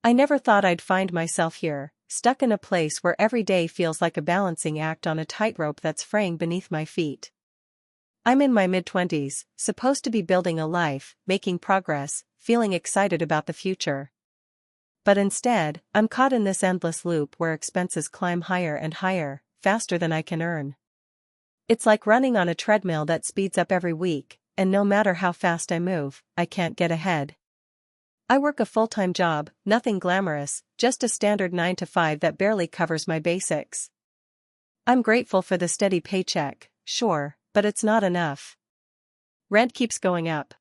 I never thought I'd find myself here, stuck in a place where every day feels like a balancing act on a tightrope that's fraying beneath my feet. I'm in my mid-20s, supposed to be building a life, making progress, feeling excited about the future. But instead, I'm caught in this endless loop where expenses climb higher and higher, faster than I can earn. It's like running on a treadmill that speeds up every week, and no matter how fast I move, I can't get ahead. I work a full-time job, nothing glamorous, just a standard 9 to 5 that barely covers my basics. I'm grateful for the steady paycheck, sure, but it's not enough. Rent keeps going up.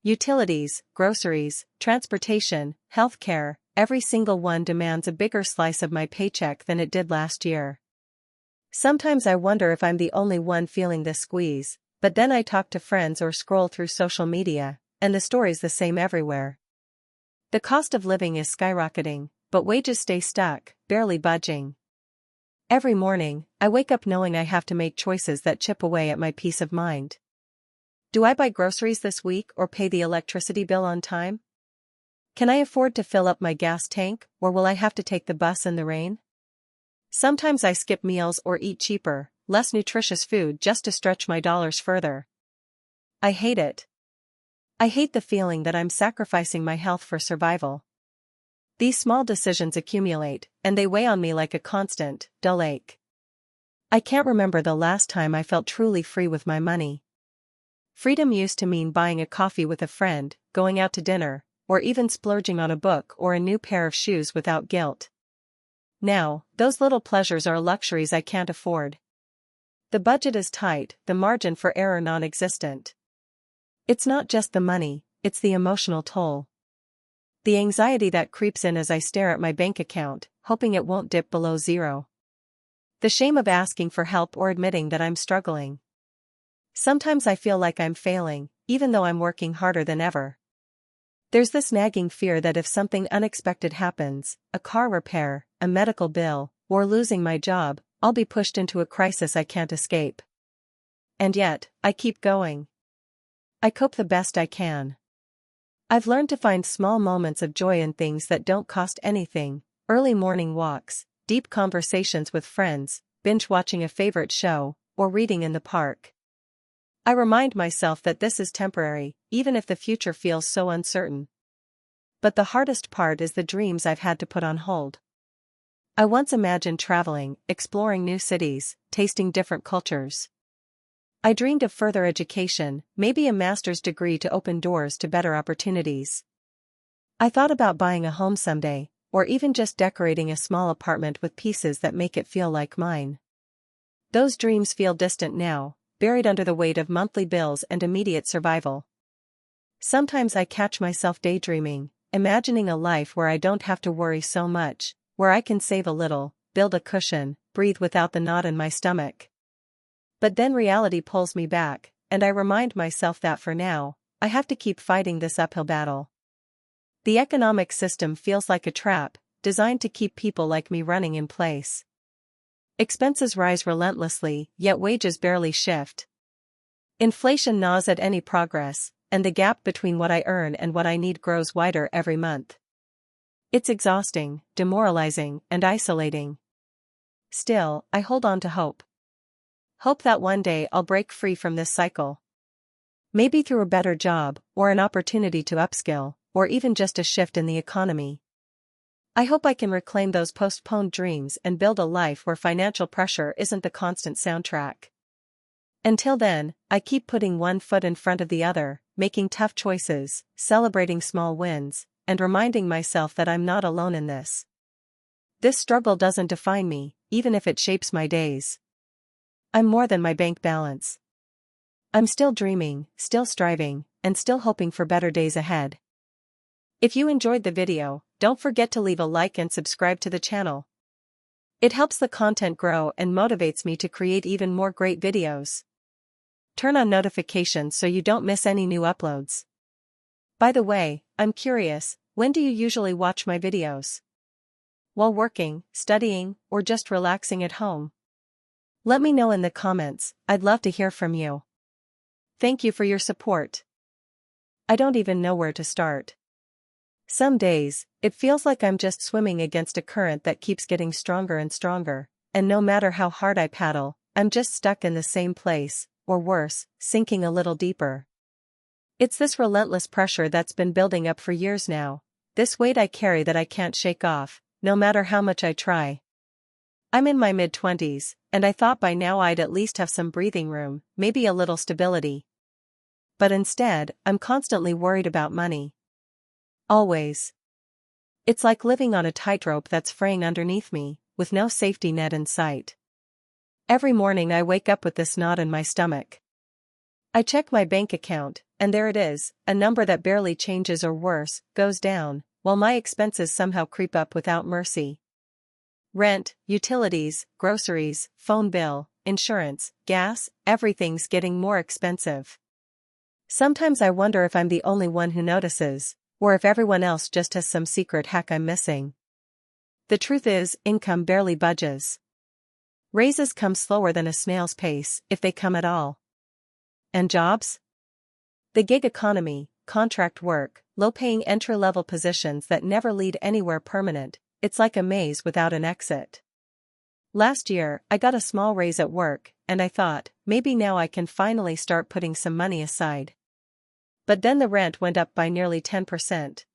Utilities, groceries, transportation, healthcare, every single one demands a bigger slice of my paycheck than it did last year. Sometimes I wonder if I'm the only one feeling this squeeze, but then I talk to friends or scroll through social media, and the story's the same everywhere. The cost of living is skyrocketing, but wages stay stuck, barely budging. Every morning, I wake up knowing I have to make choices that chip away at my peace of mind. Do I buy groceries this week or pay the electricity bill on time? Can I afford to fill up my gas tank, or will I have to take the bus in the rain? Sometimes I skip meals or eat cheaper, less nutritious food just to stretch my dollars further. I hate it. I hate the feeling that I'm sacrificing my health for survival. These small decisions accumulate, and they weigh on me like a constant, dull ache. I can't remember the last time I felt truly free with my money. Freedom used to mean buying a coffee with a friend, going out to dinner, or even splurging on a book or a new pair of shoes without guilt. Now, those little pleasures are luxuries I can't afford. The budget is tight, the margin for error non-existent. It's not just the money, it's the emotional toll. The anxiety that creeps in as I stare at my bank account, hoping it won't dip below zero. The shame of asking for help or admitting that I'm struggling. Sometimes I feel like I'm failing, even though I'm working harder than ever. There's this nagging fear that if something unexpected happens, a car repair, a medical bill, or losing my job, I'll be pushed into a crisis I can't escape. And yet, I keep going. I cope the best I can. I've learned to find small moments of joy in things that don't cost anything: early morning walks, deep conversations with friends, binge watching a favorite show, or reading in the park. I remind myself that this is temporary, even if the future feels so uncertain. But the hardest part is the dreams I've had to put on hold. I once imagined traveling, exploring new cities, tasting different cultures. I dreamed of further education, maybe a master's degree to open doors to better opportunities. I thought about buying a home someday, or even just decorating a small apartment with pieces that make it feel like mine. Those dreams feel distant now, buried under the weight of monthly bills and immediate survival. Sometimes I catch myself daydreaming, imagining a life where I don't have to worry so much, where I can save a little, build a cushion, breathe without the knot in my stomach. But then reality pulls me back, and I remind myself that for now, I have to keep fighting this uphill battle. The economic system feels like a trap, designed to keep people like me running in place. Expenses rise relentlessly, yet wages barely shift. Inflation gnaws at any progress, and the gap between what I earn and what I need grows wider every month. It's exhausting, demoralizing, and isolating. Still, I hold on to hope. Hope that one day I'll break free from this cycle. Maybe through a better job, or an opportunity to upskill, or even just a shift in the economy. I hope I can reclaim those postponed dreams and build a life where financial pressure isn't the constant soundtrack. Until then, I keep putting one foot in front of the other, making tough choices, celebrating small wins, and reminding myself that I'm not alone in this. This struggle doesn't define me, even if it shapes my days. I'm more than my bank balance. I'm still dreaming, still striving, and still hoping for better days ahead. If you enjoyed the video, don't forget to leave a like and subscribe to the channel. It helps the content grow and motivates me to create even more great videos. Turn on notifications so you don't miss any new uploads. By the way, I'm curious, when do you usually watch my videos? While working, studying, or just relaxing at home? Let me know in the comments, I'd love to hear from you. Thank you for your support. I don't even know where to start. Some days, It feels like I'm just swimming against a current that keeps getting stronger and stronger, and no matter how hard I paddle, I'm just stuck in the same place, or worse, sinking a little deeper. It's this relentless pressure that's been building up for years now, this weight I carry that I can't shake off, no matter how much I try. I'm in my mid-20s, and I thought by now I'd at least have some breathing room, maybe a little stability. But instead, I'm constantly worried about money. Always. It's like living on a tightrope that's fraying underneath me, with no safety net in sight. Every morning I wake up with this knot in my stomach. I check my bank account, and there it is, a number that barely changes or worse, goes down, while my expenses somehow creep up without mercy. Rent, utilities, groceries, phone bill, insurance, gas, everything's getting more expensive. Sometimes I wonder if I'm the only one who notices, or if everyone else just has some secret hack I'm missing. The truth is, income barely budges. Raises come slower than a snail's pace, if they come at all. And jobs? The gig economy, contract work, low-paying entry-level positions that never lead anywhere permanent, it's like a maze without an exit. Last year, I got a small raise at work, and I thought, maybe now I can finally start putting some money aside. But then the rent went up by nearly 10%.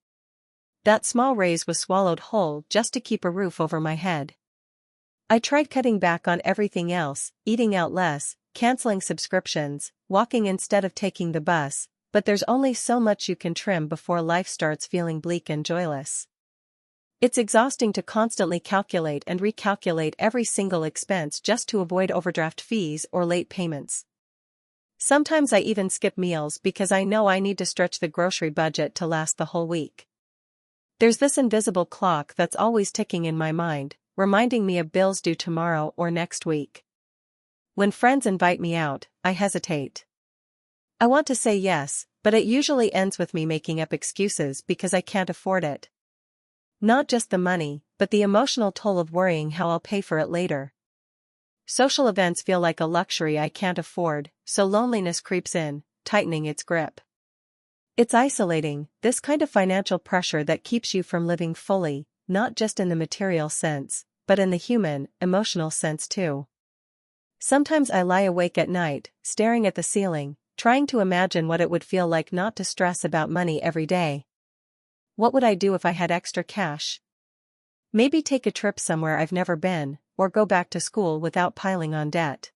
That small raise was swallowed whole just to keep a roof over my head. I tried cutting back on everything else, eating out less, canceling subscriptions, walking instead of taking the bus, but there's only so much you can trim before life starts feeling bleak and joyless. It's exhausting to constantly calculate and recalculate every single expense just to avoid overdraft fees or late payments. Sometimes I even skip meals because I know I need to stretch the grocery budget to last the whole week. There's this invisible clock that's always ticking in my mind, reminding me of bills due tomorrow or next week. When friends invite me out, I hesitate. I want to say yes, but it usually ends with me making up excuses because I can't afford it. Not just the money, but the emotional toll of worrying how I'll pay for it later. Social events feel like a luxury I can't afford, so loneliness creeps in, tightening its grip. It's isolating, this kind of financial pressure that keeps you from living fully, not just in the material sense, but in the human, emotional sense too. Sometimes I lie awake at night, staring at the ceiling, trying to imagine what it would feel like not to stress about money every day. What would I do if I had extra cash? Maybe take a trip somewhere I've never been, or go back to school without piling on debt.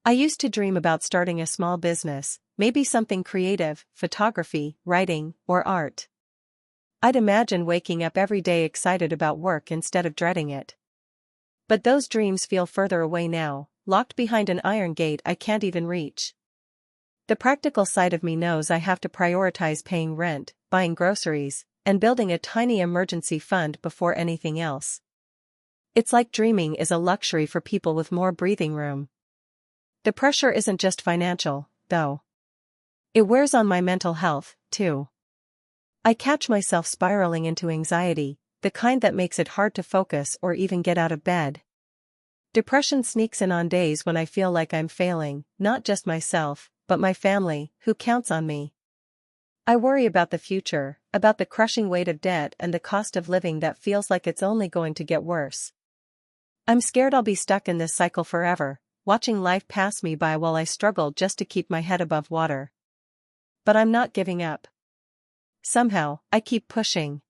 I used to dream about starting a small business, maybe something creative, photography, writing, or art. I'd imagine waking up every day excited about work instead of dreading it. But those dreams feel further away now, locked behind an iron gate I can't even reach. The practical side of me knows I have to prioritize paying rent, buying groceries, and building a tiny emergency fund before anything else. It's like dreaming is a luxury for people with more breathing room. The pressure isn't just financial, though. It wears on my mental health, too. I catch myself spiraling into anxiety, the kind that makes it hard to focus or even get out of bed. Depression sneaks in on days when I feel like I'm failing, not just myself, but my family, who counts on me. I worry about the future, about the crushing weight of debt and the cost of living that feels like it's only going to get worse. I'm scared I'll be stuck in this cycle forever, watching life pass me by while I struggle just to keep my head above water. But I'm not giving up. Somehow, I keep pushing.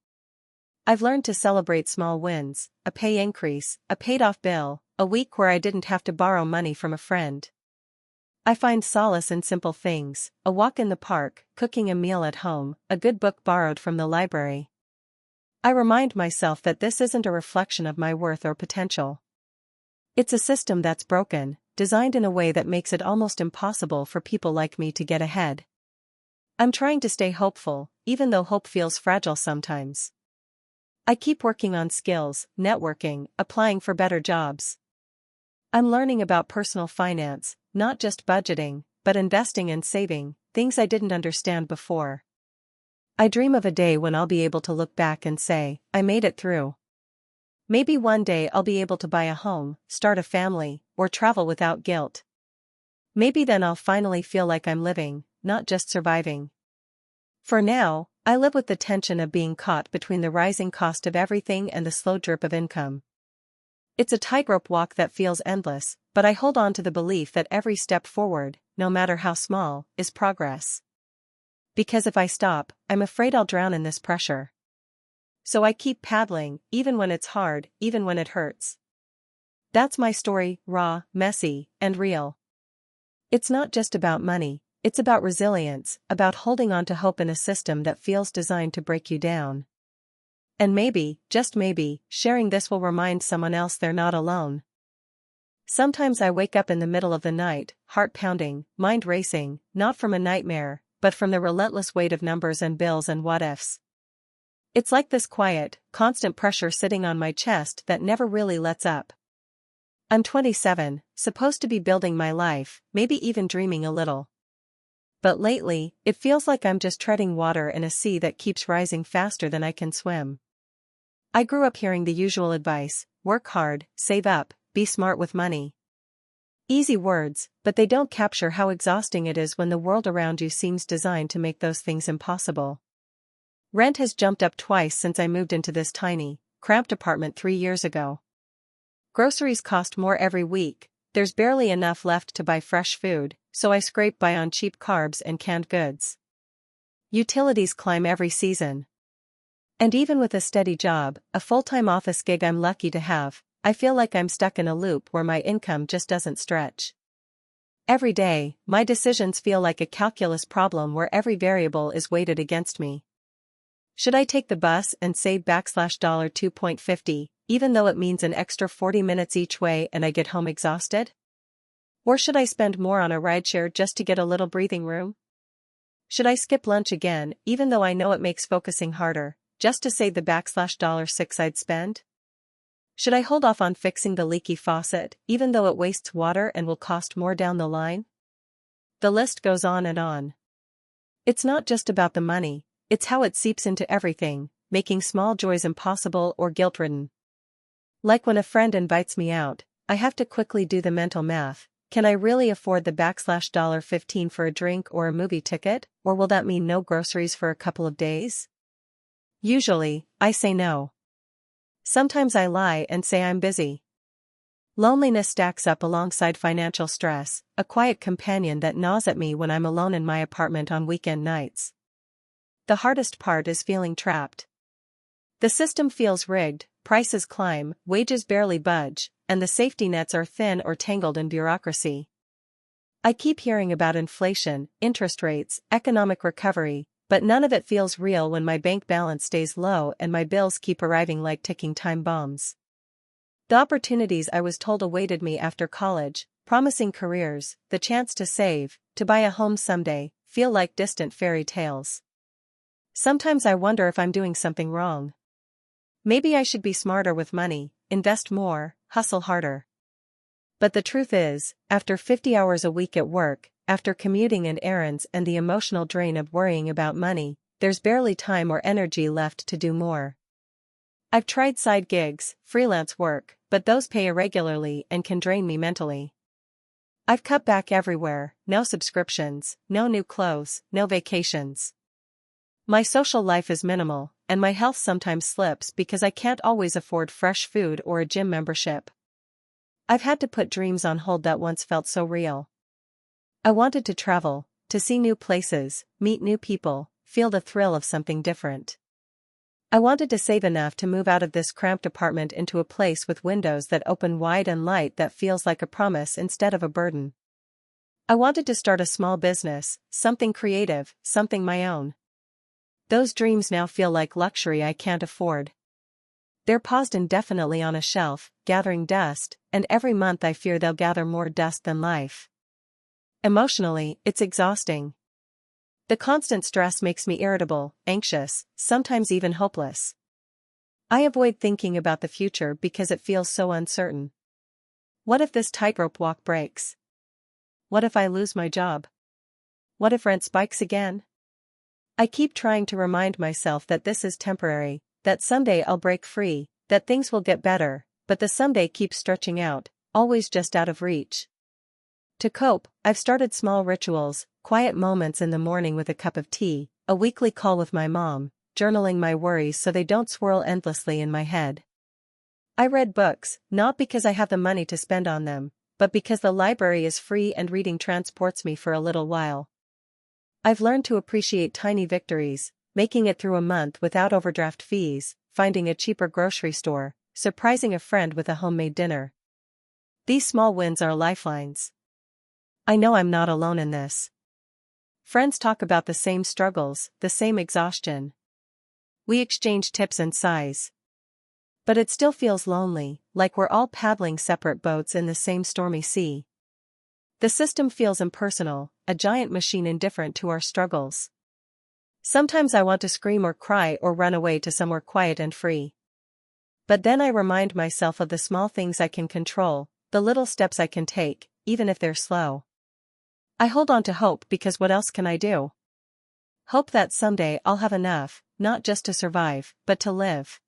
I've learned to celebrate small wins, a pay increase, a paid-off bill, a week where I didn't have to borrow money from a friend. I find solace in simple things, a walk in the park, cooking a meal at home, a good book borrowed from the library. I remind myself that this isn't a reflection of my worth or potential. It's a system that's broken, designed in a way that makes it almost impossible for people like me to get ahead. I'm trying to stay hopeful, even though hope feels fragile sometimes. I keep working on skills, networking, applying for better jobs. I'm learning about personal finance, not just budgeting, but investing and saving, things I didn't understand before. I dream of a day when I'll be able to look back and say, I made it through. Maybe one day I'll be able to buy a home, start a family, or travel without guilt. Maybe then I'll finally feel like I'm living, not just surviving. For now, I live with the tension of being caught between the rising cost of everything and the slow drip of income. It's a tightrope walk that feels endless, but I hold on to the belief that every step forward, no matter how small, is progress. Because if I stop, I'm afraid I'll drown in this pressure. So I keep paddling, even when it's hard, even when it hurts. That's my story, raw, messy, and real. It's not just about money, it's about resilience, about holding on to hope in a system that feels designed to break you down. And maybe, just maybe, sharing this will remind someone else they're not alone. Sometimes I wake up in the middle of the night, heart pounding, mind racing, not from a nightmare, but from the relentless weight of numbers and bills and what-ifs. It's like this quiet, constant pressure sitting on my chest that never really lets up. I'm 27, supposed to be building my life, maybe even dreaming a little. But lately, it feels like I'm just treading water in a sea that keeps rising faster than I can swim. I grew up hearing the usual advice: work hard, save up, be smart with money. Easy words, but they don't capture how exhausting it is when the world around you seems designed to make those things impossible. Rent has jumped up twice since I moved into this tiny, cramped apartment 3 years ago. Groceries cost more every week, there's barely enough left to buy fresh food, so I scrape by on cheap carbs and canned goods. Utilities climb every season. And even with a steady job, a full-time office gig I'm lucky to have, I feel like I'm stuck in a loop where my income just doesn't stretch. Every day, my decisions feel like a calculus problem where every variable is weighted against me. Should I take the bus and save $2.50, even though it means an extra 40 minutes each way and I get home exhausted? Or should I spend more on a rideshare just to get a little breathing room? Should I skip lunch again, even though I know it makes focusing harder, just to save the $6 I'd spend? Should I hold off on fixing the leaky faucet, even though it wastes water and will cost more down the line? The list goes on and on. It's not just about the money, it's how it seeps into everything, making small joys impossible or guilt-ridden. Like when a friend invites me out, I have to quickly do the mental math. Can I really afford the $15 for a drink or a movie ticket, or will that mean no groceries for a couple of days? Usually, I say no. Sometimes I lie and say I'm busy. Loneliness stacks up alongside financial stress, a quiet companion that gnaws at me when I'm alone in my apartment on weekend nights. The hardest part is feeling trapped. The system feels rigged, prices climb, wages barely budge, and the safety nets are thin or tangled in bureaucracy. I keep hearing about inflation, interest rates, economic recovery, but none of it feels real when my bank balance stays low and my bills keep arriving like ticking time bombs. The opportunities I was told awaited me after college, promising careers, the chance to save, to buy a home someday, feel like distant fairy tales. Sometimes I wonder if I'm doing something wrong. Maybe I should be smarter with money, invest more, hustle harder. But the truth is, after 50 hours a week at work, after commuting and errands and the emotional drain of worrying about money, there's barely time or energy left to do more. I've tried side gigs, freelance work, but those pay irregularly and can drain me mentally. I've cut back everywhere, no subscriptions, no new clothes, no vacations. My social life is minimal, and my health sometimes slips because I can't always afford fresh food or a gym membership. I've had to put dreams on hold that once felt so real. I wanted to travel, to see new places, meet new people, feel the thrill of something different. I wanted to save enough to move out of this cramped apartment into a place with windows that open wide and light that feels like a promise instead of a burden. I wanted to start a small business, something creative, something my own. Those dreams now feel like luxury I can't afford. They're paused indefinitely on a shelf, gathering dust, and every month I fear they'll gather more dust than life. Emotionally, it's exhausting. The constant stress makes me irritable, anxious, sometimes even hopeless. I avoid thinking about the future because it feels so uncertain. What if this tightrope walk breaks? What if I lose my job? What if rent spikes again? I keep trying to remind myself that this is temporary, that someday I'll break free, that things will get better, but the someday keeps stretching out, always just out of reach. To cope, I've started small rituals, quiet moments in the morning with a cup of tea, a weekly call with my mom, journaling my worries so they don't swirl endlessly in my head. I read books, not because I have the money to spend on them, but because the library is free and reading transports me for a little while. I've learned to appreciate tiny victories, making it through a month without overdraft fees, finding a cheaper grocery store, surprising a friend with a homemade dinner. These small wins are lifelines. I know I'm not alone in this. Friends talk about the same struggles, the same exhaustion. We exchange tips and sighs. But it still feels lonely, like we're all paddling separate boats in the same stormy sea. The system feels impersonal, a giant machine indifferent to our struggles. Sometimes I want to scream or cry or run away to somewhere quiet and free. But then I remind myself of the small things I can control, the little steps I can take, even if they're slow. I hold on to hope because what else can I do? Hope that someday I'll have enough, not just to survive, but to live.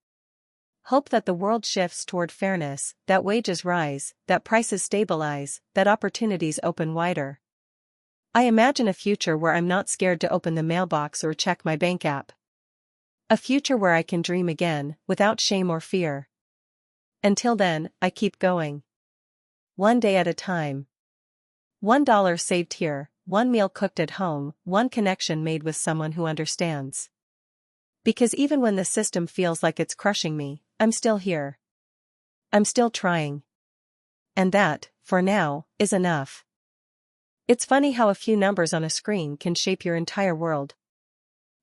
Hope that the world shifts toward fairness, that wages rise, that prices stabilize, that opportunities open wider. I imagine a future where I'm not scared to open the mailbox or check my bank app. A future where I can dream again, without shame or fear. Until then, I keep going. One day at a time. $1 saved here, one meal cooked at home, one connection made with someone who understands. Because even when the system feels like it's crushing me, I'm still here. I'm still trying. And that, for now, is enough. It's funny how a few numbers on a screen can shape your entire world.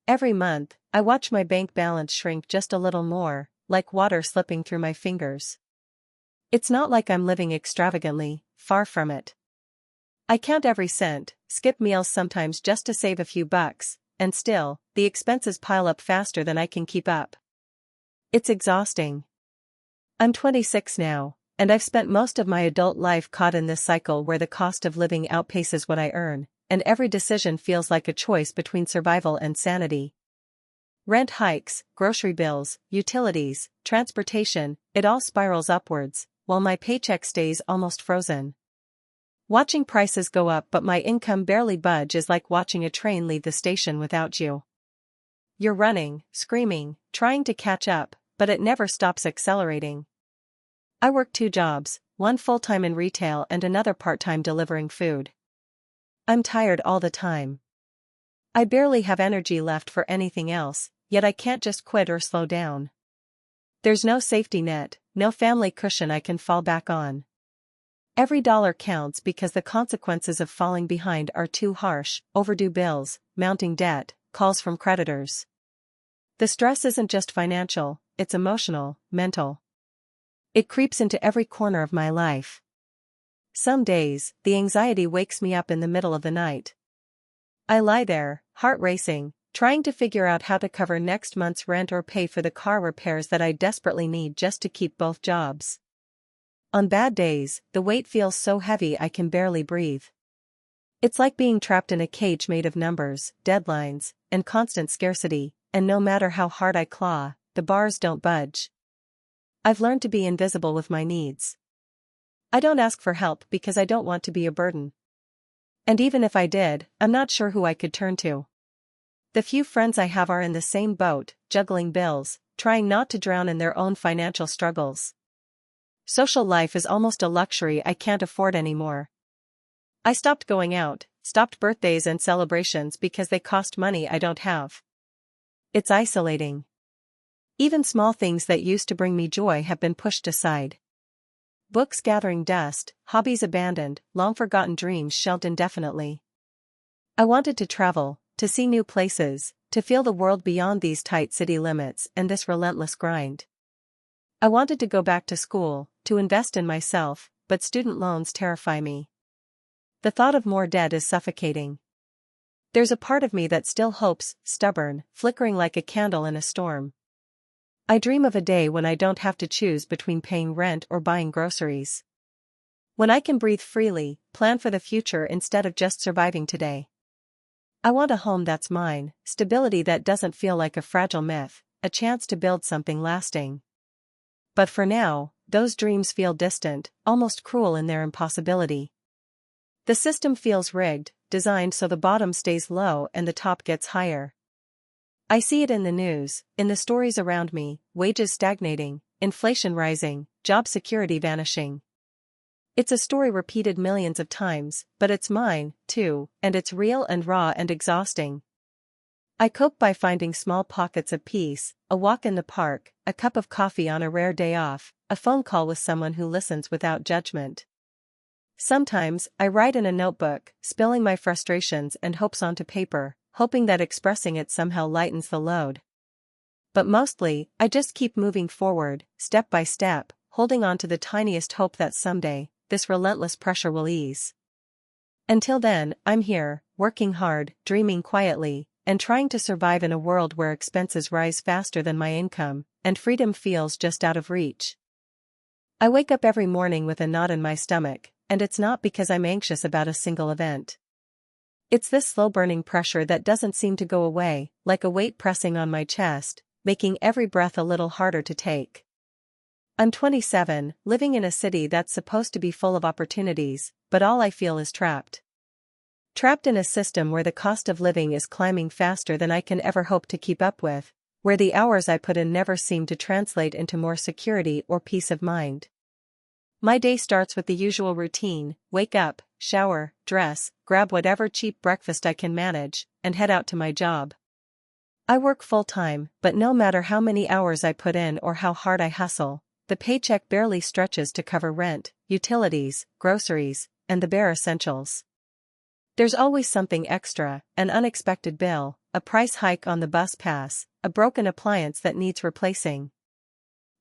Every month, I watch my bank balance shrink just a little more, like water slipping through my fingers. It's not like I'm living extravagantly, far from it. I count every cent, skip meals sometimes just to save a few bucks, and still, the expenses pile up faster than I can keep up. It's exhausting. I'm 26 now, and I've spent most of my adult life caught in this cycle where the cost of living outpaces what I earn, and every decision feels like a choice between survival and sanity. Rent hikes, grocery bills, utilities, transportation, it all spirals upwards, while my paycheck stays almost frozen. Watching prices go up but my income barely budge is like watching a train leave the station without you. You're running, screaming, trying to catch up, but it never stops accelerating. I work 2 jobs, one full-time in retail and another part-time delivering food. I'm tired all the time. I barely have energy left for anything else, yet I can't just quit or slow down. There's no safety net, no family cushion I can fall back on. Every dollar counts because the consequences of falling behind are too harsh: overdue bills, mounting debt, calls from creditors. The stress isn't just financial, it's emotional, mental. It creeps into every corner of my life. Some days, the anxiety wakes me up in the middle of the night. I lie there, heart racing, trying to figure out how to cover next month's rent or pay for the car repairs that I desperately need just to keep both jobs. On bad days, the weight feels so heavy I can barely breathe. It's like being trapped in a cage made of numbers, deadlines, and constant scarcity, and no matter how hard I claw, the bars don't budge. I've learned to be invisible with my needs. I don't ask for help because I don't want to be a burden. And even if I did, I'm not sure who I could turn to. The few friends I have are in the same boat, juggling bills, trying not to drown in their own financial struggles. Social life is almost a luxury I can't afford anymore. I stopped going out, stopped birthdays and celebrations because they cost money I don't have. It's isolating. Even small things that used to bring me joy have been pushed aside. Books gathering dust, hobbies abandoned, long-forgotten dreams shelved indefinitely. I wanted to travel, to see new places, to feel the world beyond these tight city limits and this relentless grind. I wanted to go back to school, to invest in myself, but student loans terrify me. The thought of more debt is suffocating. There's a part of me that still hopes, stubborn, flickering like a candle in a storm. I dream of a day when I don't have to choose between paying rent or buying groceries. When I can breathe freely, plan for the future instead of just surviving today. I want a home that's mine, stability that doesn't feel like a fragile myth, a chance to build something lasting. But for now, those dreams feel distant, almost cruel in their impossibility. The system feels rigged, designed so the bottom stays low and the top gets higher. I see it in the news, in the stories around me, wages stagnating, inflation rising, job security vanishing. It's a story repeated millions of times, but it's mine, too, and it's real and raw and exhausting. I cope by finding small pockets of peace, a walk in the park, a cup of coffee on a rare day off, a phone call with someone who listens without judgment. Sometimes, I write in a notebook, spilling my frustrations and hopes onto paper, hoping that expressing it somehow lightens the load. But mostly, I just keep moving forward, step by step, holding on to the tiniest hope that someday, this relentless pressure will ease. Until then, I'm here, working hard, dreaming quietly, and trying to survive in a world where expenses rise faster than my income, and freedom feels just out of reach. I wake up every morning with a knot in my stomach, and it's not because I'm anxious about a single event. It's this slow-burning pressure that doesn't seem to go away, like a weight pressing on my chest, making every breath a little harder to take. I'm 27, living in a city that's supposed to be full of opportunities, but all I feel is trapped. Trapped in a system where the cost of living is climbing faster than I can ever hope to keep up with, where the hours I put in never seem to translate into more security or peace of mind. My day starts with the usual routine: wake up, shower, dress, grab whatever cheap breakfast I can manage, and head out to my job. I work full-time, but no matter how many hours I put in or how hard I hustle, the paycheck barely stretches to cover rent, utilities, groceries, and the bare essentials. There's always something extra: an unexpected bill, a price hike on the bus pass, a broken appliance that needs replacing.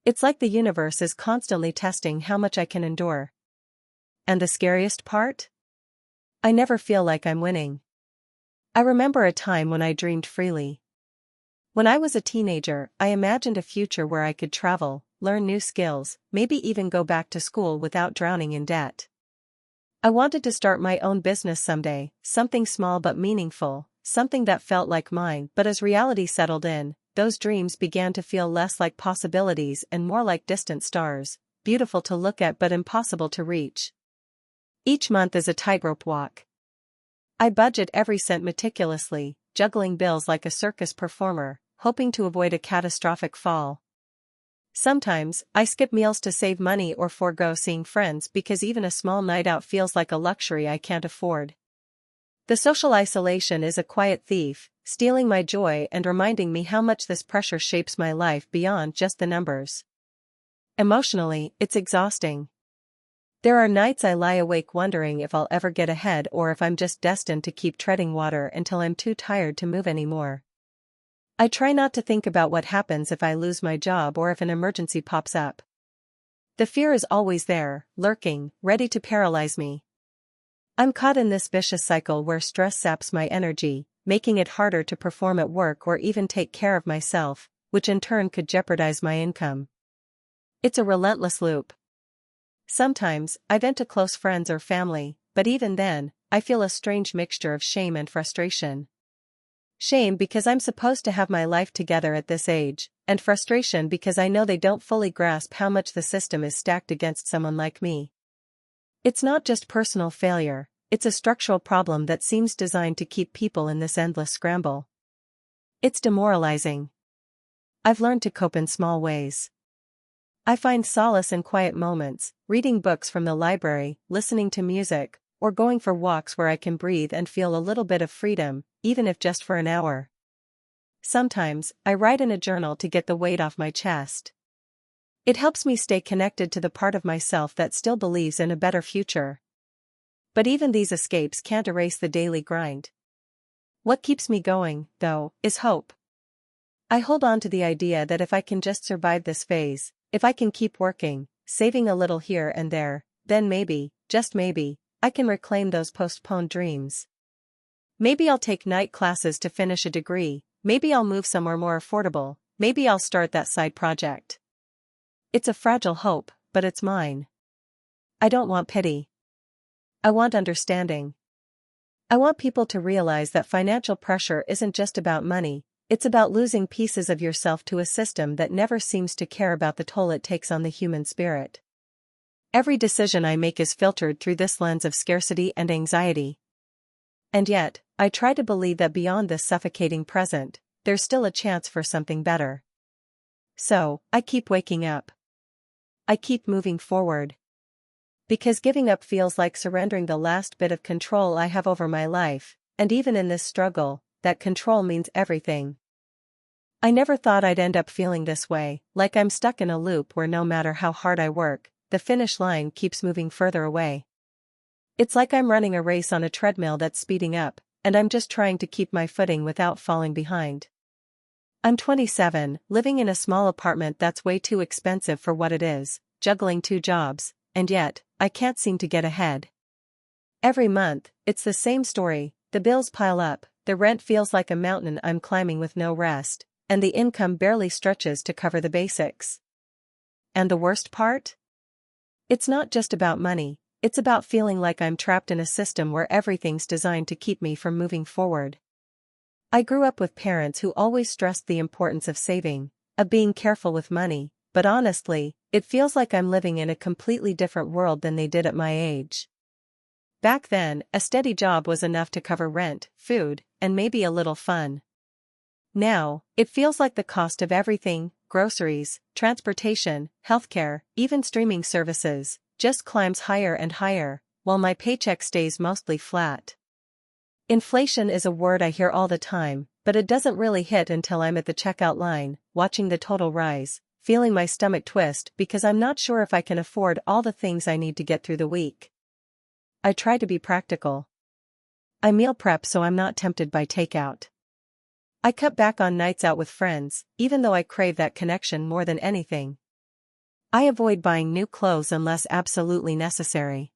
It's like the universe is constantly testing how much I can endure. And the scariest part? I never feel like I'm winning. I remember a time when I dreamed freely. When I was a teenager, I imagined a future where I could travel, learn new skills, maybe even go back to school without drowning in debt. I wanted to start my own business someday, something small but meaningful, something that felt like mine. But as reality settled in, those dreams began to feel less like possibilities and more like distant stars, beautiful to look at but impossible to reach. Each month is a tightrope walk. I budget every cent meticulously, juggling bills like a circus performer, hoping to avoid a catastrophic fall. Sometimes, I skip meals to save money or forego seeing friends because even a small night out feels like a luxury I can't afford. The social isolation is a quiet thief, stealing my joy and reminding me how much this pressure shapes my life beyond just the numbers. Emotionally, it's exhausting. There are nights I lie awake wondering if I'll ever get ahead or if I'm just destined to keep treading water until I'm too tired to move anymore. I try not to think about what happens if I lose my job or if an emergency pops up. The fear is always there, lurking, ready to paralyze me. I'm caught in this vicious cycle where stress saps my energy, making it harder to perform at work or even take care of myself, which in turn could jeopardize my income. It's a relentless loop. Sometimes, I vent to close friends or family, but even then, I feel a strange mixture of shame and frustration. Shame because I'm supposed to have my life together at this age, and frustration because I know they don't fully grasp how much the system is stacked against someone like me. It's not just personal failure, it's a structural problem that seems designed to keep people in this endless scramble. It's demoralizing. I've learned to cope in small ways. I find solace in quiet moments, reading books from the library, listening to music, or going for walks where I can breathe and feel a little bit of freedom, even if just for an hour. Sometimes, I write in a journal to get the weight off my chest. It helps me stay connected to the part of myself that still believes in a better future. But even these escapes can't erase the daily grind. What keeps me going, though, is hope. I hold on to the idea that if I can just survive this phase, if I can keep working, saving a little here and there, then maybe, just maybe, I can reclaim those postponed dreams. Maybe I'll take night classes to finish a degree, maybe I'll move somewhere more affordable, maybe I'll start that side project. It's a fragile hope, but it's mine. I don't want pity. I want understanding. I want people to realize that financial pressure isn't just about money, it's about losing pieces of yourself to a system that never seems to care about the toll it takes on the human spirit. Every decision I make is filtered through this lens of scarcity and anxiety. And yet, I try to believe that beyond this suffocating present, there's still a chance for something better. So, I keep waking up. I keep moving forward. Because giving up feels like surrendering the last bit of control I have over my life, and even in this struggle, that control means everything. I never thought I'd end up feeling this way, like I'm stuck in a loop where no matter how hard I work, the finish line keeps moving further away. It's like I'm running a race on a treadmill that's speeding up, and I'm just trying to keep my footing without falling behind. I'm 27, living in a small apartment that's way too expensive for what it is, juggling 2 jobs, and yet, I can't seem to get ahead. Every month, it's the same story, the bills pile up, the rent feels like a mountain I'm climbing with no rest, and the income barely stretches to cover the basics. And the worst part? It's not just about money, it's about feeling like I'm trapped in a system where everything's designed to keep me from moving forward. I grew up with parents who always stressed the importance of saving, of being careful with money, but honestly, it feels like I'm living in a completely different world than they did at my age. Back then, a steady job was enough to cover rent, food, and maybe a little fun. Now, it feels like the cost of everything, groceries, transportation, healthcare, even streaming services, just climbs higher and higher, while my paycheck stays mostly flat. Inflation is a word I hear all the time, but it doesn't really hit until I'm at the checkout line, watching the total rise, feeling my stomach twist because I'm not sure if I can afford all the things I need to get through the week. I try to be practical. I meal prep so I'm not tempted by takeout. I cut back on nights out with friends, even though I crave that connection more than anything. I avoid buying new clothes unless absolutely necessary.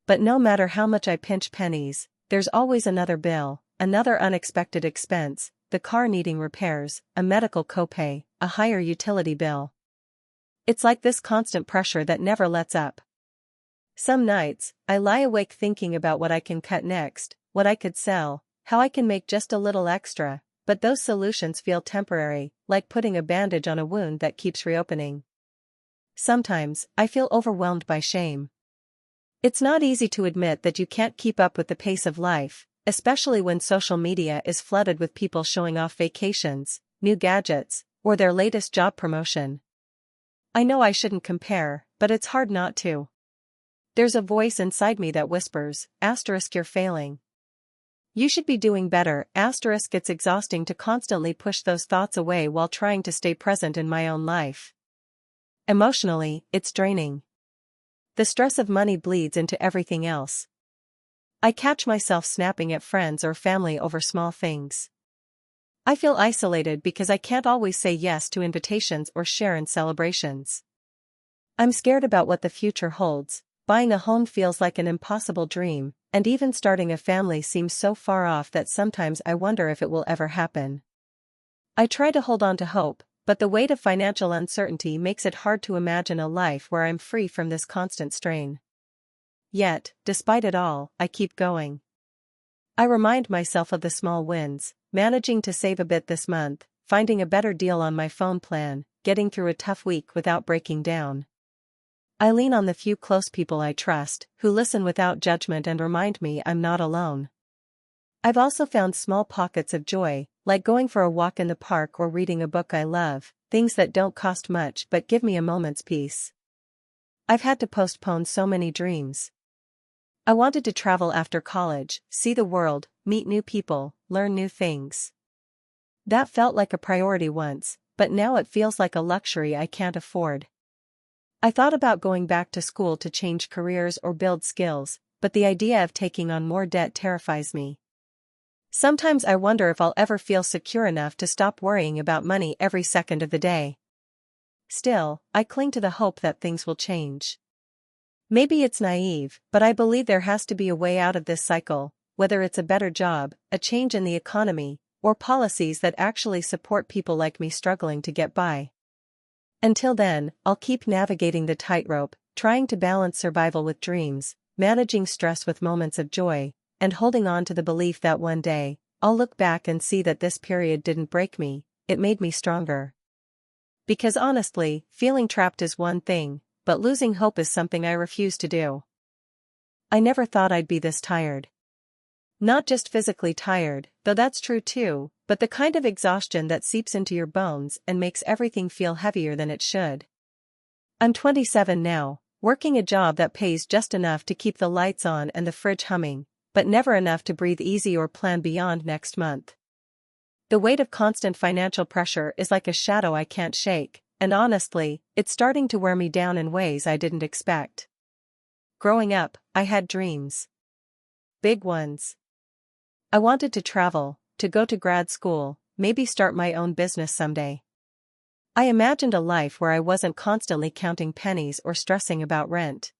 But no matter how much I pinch pennies, there's always another bill, another unexpected expense, the car needing repairs, a medical copay, a higher utility bill. It's like this constant pressure that never lets up. Some nights, I lie awake thinking about what I can cut next, what I could sell, how I can make just a little extra, but those solutions feel temporary, like putting a bandage on a wound that keeps reopening. Sometimes, I feel overwhelmed by shame. It's not easy to admit that you can't keep up with the pace of life, especially when social media is flooded with people showing off vacations, new gadgets, or their latest job promotion. I know I shouldn't compare, but it's hard not to. There's a voice inside me that whispers, * you're failing. You should be doing better, * it's exhausting to constantly push those thoughts away while trying to stay present in my own life. Emotionally, it's draining. The stress of money bleeds into everything else. I catch myself snapping at friends or family over small things. I feel isolated because I can't always say yes to invitations or share in celebrations. I'm scared about what the future holds. Buying a home feels like an impossible dream, and even starting a family seems so far off that sometimes I wonder if it will ever happen. I try to hold on to hope, but the weight of financial uncertainty makes it hard to imagine a life where I'm free from this constant strain. Yet, despite it all, I keep going. I remind myself of the small wins, managing to save a bit this month, finding a better deal on my phone plan, getting through a tough week without breaking down. I lean on the few close people I trust, who listen without judgment and remind me I'm not alone. I've also found small pockets of joy, like going for a walk in the park or reading a book I love, things that don't cost much but give me a moment's peace. I've had to postpone so many dreams. I wanted to travel after college, see the world, meet new people, learn new things. That felt like a priority once, but now it feels like a luxury I can't afford. I thought about going back to school to change careers or build skills, but the idea of taking on more debt terrifies me. Sometimes I wonder if I'll ever feel secure enough to stop worrying about money every second of the day. Still, I cling to the hope that things will change. Maybe it's naive, but I believe there has to be a way out of this cycle, whether it's a better job, a change in the economy, or policies that actually support people like me struggling to get by. Until then, I'll keep navigating the tightrope, trying to balance survival with dreams, managing stress with moments of joy, and holding on to the belief that one day, I'll look back and see that this period didn't break me, it made me stronger. Because honestly, feeling trapped is one thing, but losing hope is something I refuse to do. I never thought I'd be this tired. Not just physically tired, though that's true too, but the kind of exhaustion that seeps into your bones and makes everything feel heavier than it should. I'm 27 now, working a job that pays just enough to keep the lights on and the fridge humming, but never enough to breathe easy or plan beyond next month. The weight of constant financial pressure is like a shadow I can't shake, and honestly, it's starting to wear me down in ways I didn't expect. Growing up, I had dreams. Big ones. I wanted to travel, to go to grad school, maybe start my own business someday. I imagined a life where I wasn't constantly counting pennies or stressing about rent.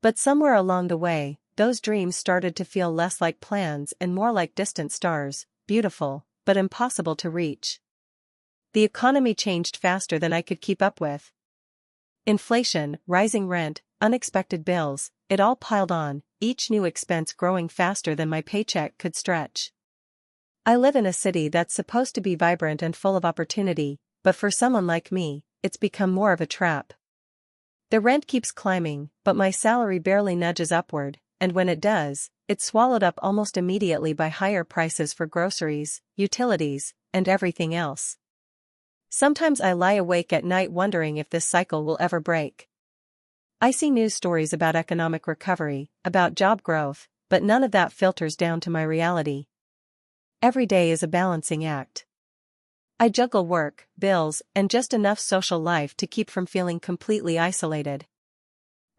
But somewhere along the way, those dreams started to feel less like plans and more like distant stars, beautiful, but impossible to reach. The economy changed faster than I could keep up with. Inflation, rising rent, unexpected bills, it all piled on, each new expense growing faster than my paycheck could stretch. I live in a city that's supposed to be vibrant and full of opportunity, but for someone like me, it's become more of a trap. The rent keeps climbing, but my salary barely nudges upward, and when it does, it's swallowed up almost immediately by higher prices for groceries, utilities, and everything else. Sometimes I lie awake at night wondering if this cycle will ever break. I see news stories about economic recovery, about job growth, but none of that filters down to my reality. Every day is a balancing act. I juggle work, bills, and just enough social life to keep from feeling completely isolated.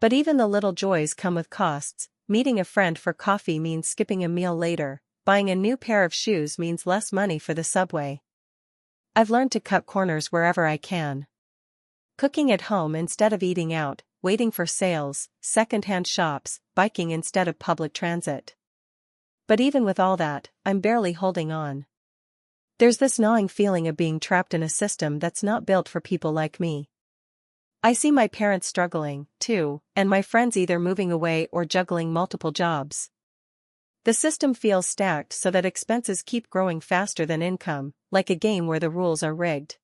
But even the little joys come with costs. Meeting a friend for coffee means skipping a meal later, buying a new pair of shoes means less money for the subway. I've learned to cut corners wherever I can. Cooking at home instead of eating out, waiting for sales, second-hand shops, biking instead of public transit. But even with all that, I'm barely holding on. There's this gnawing feeling of being trapped in a system that's not built for people like me. I see my parents struggling, too, and my friends either moving away or juggling multiple jobs. The system feels stacked so that expenses keep growing faster than income, like a game where the rules are rigged.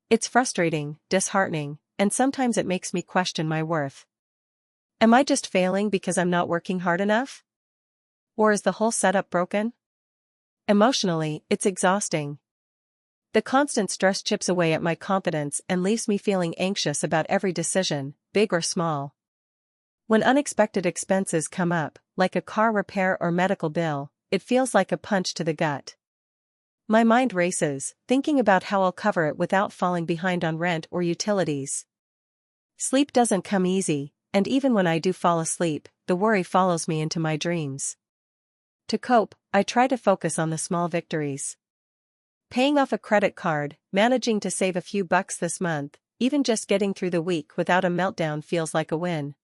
It's frustrating, disheartening, and sometimes it makes me question my worth. Am I just failing because I'm not working hard enough? Or is the whole setup broken? Emotionally, it's exhausting. The constant stress chips away at my confidence and leaves me feeling anxious about every decision, big or small. When unexpected expenses come up, like a car repair or medical bill, it feels like a punch to the gut. My mind races, thinking about how I'll cover it without falling behind on rent or utilities. Sleep doesn't come easy, and even when I do fall asleep, the worry follows me into my dreams. To cope, I try to focus on the small victories. Paying off a credit card, managing to save a few bucks this month, even just getting through the week without a meltdown feels like a win.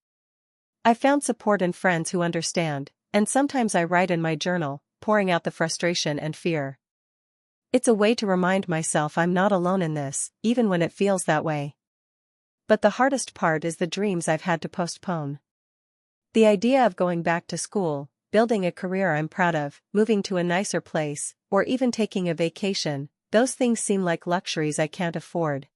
I've found support in friends who understand, and sometimes I write in my journal, pouring out the frustration and fear. It's a way to remind myself I'm not alone in this, even when it feels that way. But the hardest part is the dreams I've had to postpone. The idea of going back to school, building a career I'm proud of, moving to a nicer place, or even taking a vacation, those things seem like luxuries I can't afford.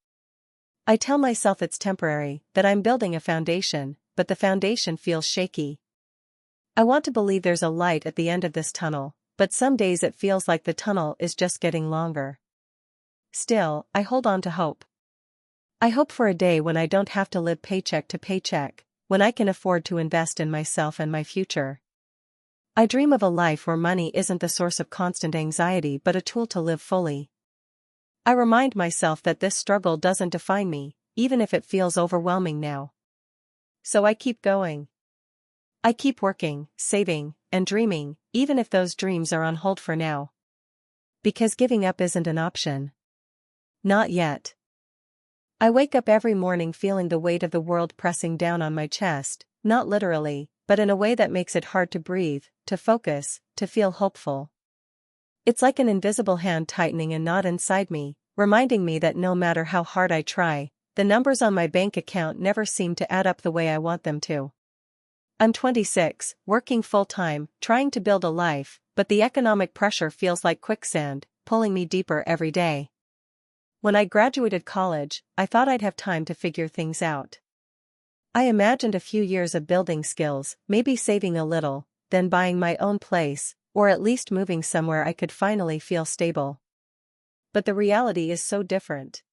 I tell myself it's temporary, that I'm building a foundation, but the foundation feels shaky. I want to believe there's a light at the end of this tunnel, but some days it feels like the tunnel is just getting longer. Still, I hold on to hope. I hope for a day when I don't have to live paycheck to paycheck, when I can afford to invest in myself and my future. I dream of a life where money isn't the source of constant anxiety but a tool to live fully. I remind myself that this struggle doesn't define me, even if it feels overwhelming now. So I keep going. I keep working, saving, and dreaming, even if those dreams are on hold for now. Because giving up isn't an option. Not yet. I wake up every morning feeling the weight of the world pressing down on my chest, not literally, but in a way that makes it hard to breathe, to focus, to feel hopeful. It's like an invisible hand tightening a knot inside me, reminding me that no matter how hard I try, the numbers on my bank account never seem to add up the way I want them to. I'm 26, working full-time, trying to build a life, but the economic pressure feels like quicksand, pulling me deeper every day. When I graduated college, I thought I'd have time to figure things out. I imagined a few years of building skills, maybe saving a little, then buying my own place, or at least moving somewhere I could finally feel stable. but the reality is so different.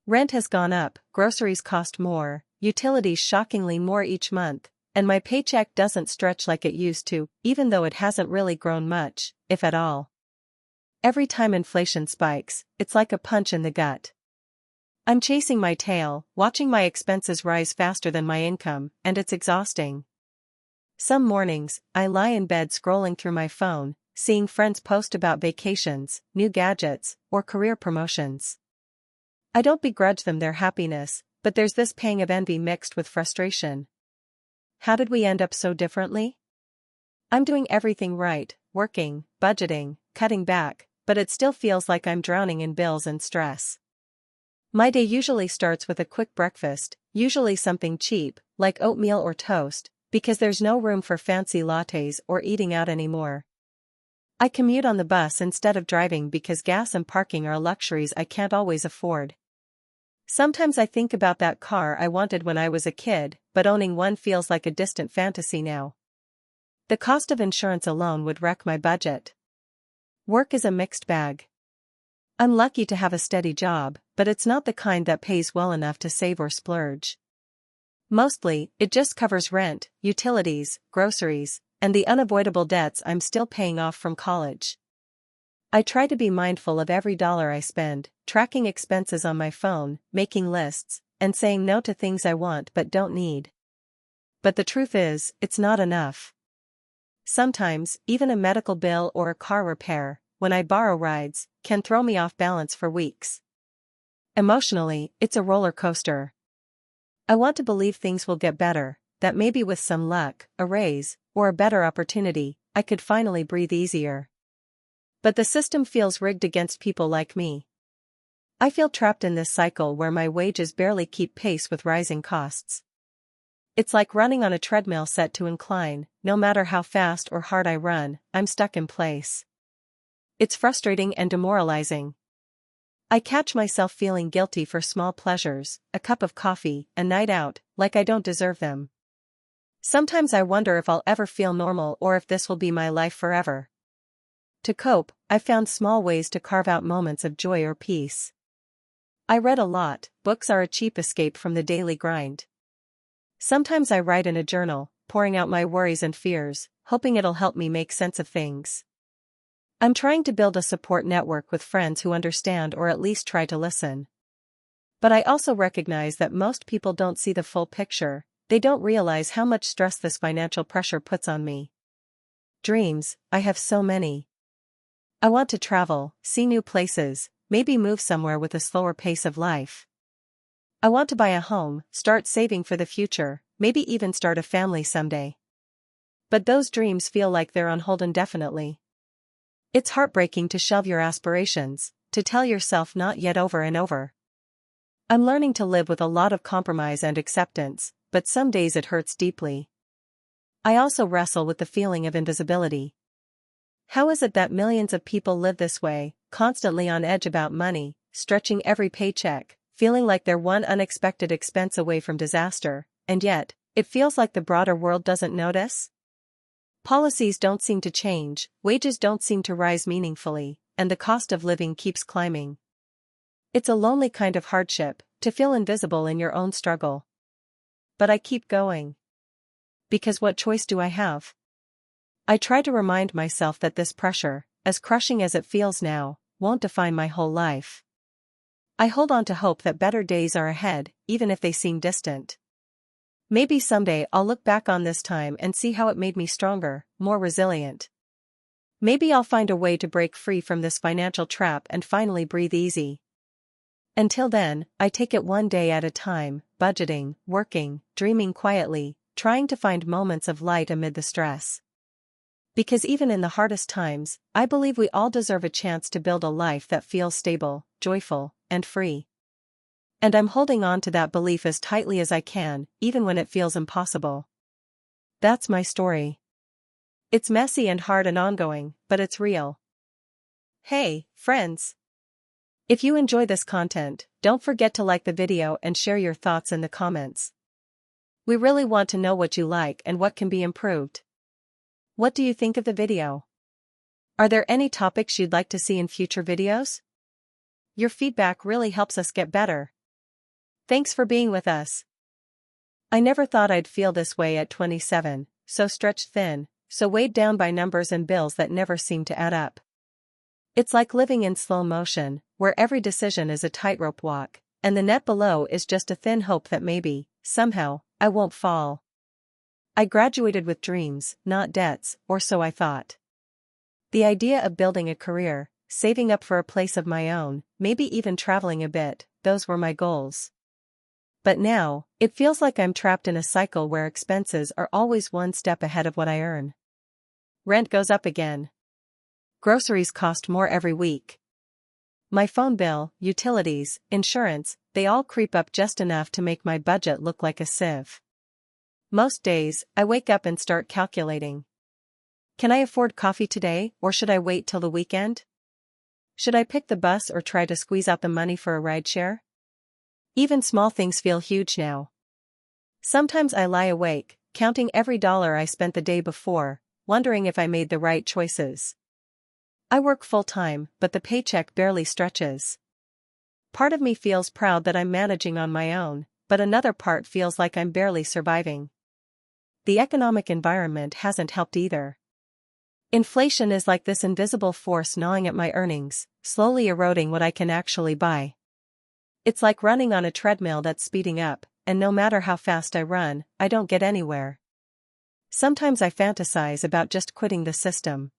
Rent has gone up, groceries cost more, utilities shockingly more each month, and my paycheck doesn't stretch like it used to, even though it hasn't really grown much, if at all. Every time inflation spikes, it's like a punch in the gut. I'm chasing my tail, watching my expenses rise faster than my income, and it's exhausting. Some mornings, I lie in bed scrolling through my phone, seeing friends post about vacations, new gadgets, or career promotions. I don't begrudge them their happiness, but there's this pang of envy mixed with frustration. How did we end up so differently? I'm doing everything right, working, budgeting, cutting back, but it still feels like I'm drowning in bills and stress. My day usually starts with a quick breakfast, usually something cheap, like oatmeal or toast, because there's no room for fancy lattes or eating out anymore. I commute on the bus instead of driving because gas and parking are luxuries I can't always afford. Sometimes I think about that car I wanted when I was a kid, but owning one feels like a distant fantasy now. The cost of insurance alone would wreck my budget. Work is a mixed bag. I'm lucky to have a steady job, but it's not the kind that pays well enough to save or splurge. Mostly, it just covers rent, utilities, groceries, and the unavoidable debts I'm still paying off from college. I try to be mindful of every dollar I spend, tracking expenses on my phone, making lists, and saying no to things I want but don't need. But the truth is, it's not enough. Sometimes, even a medical bill or a car repair, when I borrow rides, can throw me off balance for weeks. Emotionally, it's a roller coaster. I want to believe things will get better, that maybe with some luck, a raise, or a better opportunity, I could finally breathe easier. But the system feels rigged against people like me. I feel trapped in this cycle where my wages barely keep pace with rising costs. It's like running on a treadmill set to incline. No matter how fast or hard I run, I'm stuck in place. It's frustrating and demoralizing. I catch myself feeling guilty for small pleasures, a cup of coffee, a night out, like I don't deserve them. Sometimes I wonder if I'll ever feel normal or if this will be my life forever. To cope, I've found small ways to carve out moments of joy or peace. I read a lot. Books are a cheap escape from the daily grind. Sometimes I write in a journal, pouring out my worries and fears, hoping it'll help me make sense of things. I'm trying to build a support network with friends who understand or at least try to listen. But I also recognize that most people don't see the full picture. They don't realize how much stress this financial pressure puts on me. Dreams, I have so many. I want to travel, see new places, maybe move somewhere with a slower pace of life. I want to buy a home, start saving for the future, maybe even start a family someday. But those dreams feel like they're on hold indefinitely. It's heartbreaking to shelve your aspirations, to tell yourself not yet over and over. I'm learning to live with a lot of compromise and acceptance, but some days it hurts deeply. I also wrestle with the feeling of invisibility. How is it that millions of people live this way, constantly on edge about money, stretching every paycheck, feeling like they're one unexpected expense away from disaster, and yet, it feels like the broader world doesn't notice? Policies don't seem to change, wages don't seem to rise meaningfully, and the cost of living keeps climbing. It's a lonely kind of hardship, to feel invisible in your own struggle. But I keep going. Because what choice do I have? I try to remind myself that this pressure, as crushing as it feels now, won't define my whole life. I hold on to hope that better days are ahead, even if they seem distant. Maybe someday I'll look back on this time and see how it made me stronger, more resilient. Maybe I'll find a way to break free from this financial trap and finally breathe easy. Until then, I take it one day at a time, budgeting, working, dreaming quietly, trying to find moments of light amid the stress. Because even in the hardest times, I believe we all deserve a chance to build a life that feels stable, joyful, and free. And I'm holding on to that belief as tightly as I can, even when it feels impossible. That's my story. It's messy and hard and ongoing, but it's real. Hey, friends! If you enjoy this content, don't forget to like the video and share your thoughts in the comments. We really want to know what you like and what can be improved. What do you think of the video? Are there any topics you'd like to see in future videos? Your feedback really helps us get better. Thanks for being with us. I never thought I'd feel this way at 27, so stretched thin, so weighed down by numbers and bills that never seem to add up. It's like living in slow motion, where every decision is a tightrope walk, and the net below is just a thin hope that maybe, somehow, I won't fall. I graduated with dreams, not debts, or so I thought. The idea of building a career, saving up for a place of my own, maybe even traveling a bit, those were my goals. But now, it feels like I'm trapped in a cycle where expenses are always one step ahead of what I earn. Rent goes up again. Groceries cost more every week. My phone bill, utilities, insurance, they all creep up just enough to make my budget look like a sieve. Most days, I wake up and start calculating. Can I afford coffee today, or should I wait till the weekend? Should I pick the bus or try to squeeze out the money for a rideshare? Even small things feel huge now. Sometimes I lie awake, counting every dollar I spent the day before, wondering if I made the right choices. I work full-time, but the paycheck barely stretches. Part of me feels proud that I'm managing on my own, but another part feels like I'm barely surviving. The economic environment hasn't helped either. Inflation is like this invisible force gnawing at my earnings, slowly eroding what I can actually buy. It's like running on a treadmill that's speeding up, and no matter how fast I run, I don't get anywhere. Sometimes I fantasize about just quitting the system.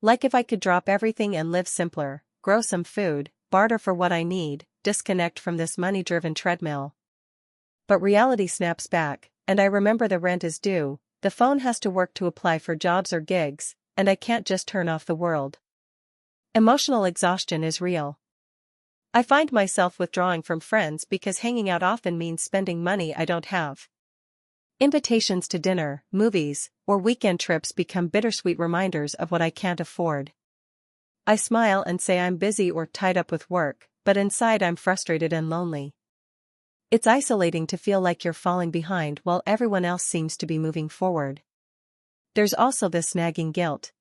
Like if I could drop everything and live simpler, grow some food, barter for what I need, disconnect from this money-driven treadmill. But reality snaps back, and I remember the rent is due, the phone has to work to apply for jobs or gigs, and I can't just turn off the world. Emotional exhaustion is real. I find myself withdrawing from friends because hanging out often means spending money I don't have. Invitations to dinner, movies, or weekend trips become bittersweet reminders of what I can't afford. I smile and say I'm busy or tied up with work, but inside I'm frustrated and lonely. It's isolating to feel like you're falling behind while everyone else seems to be moving forward. There's also this nagging guilt.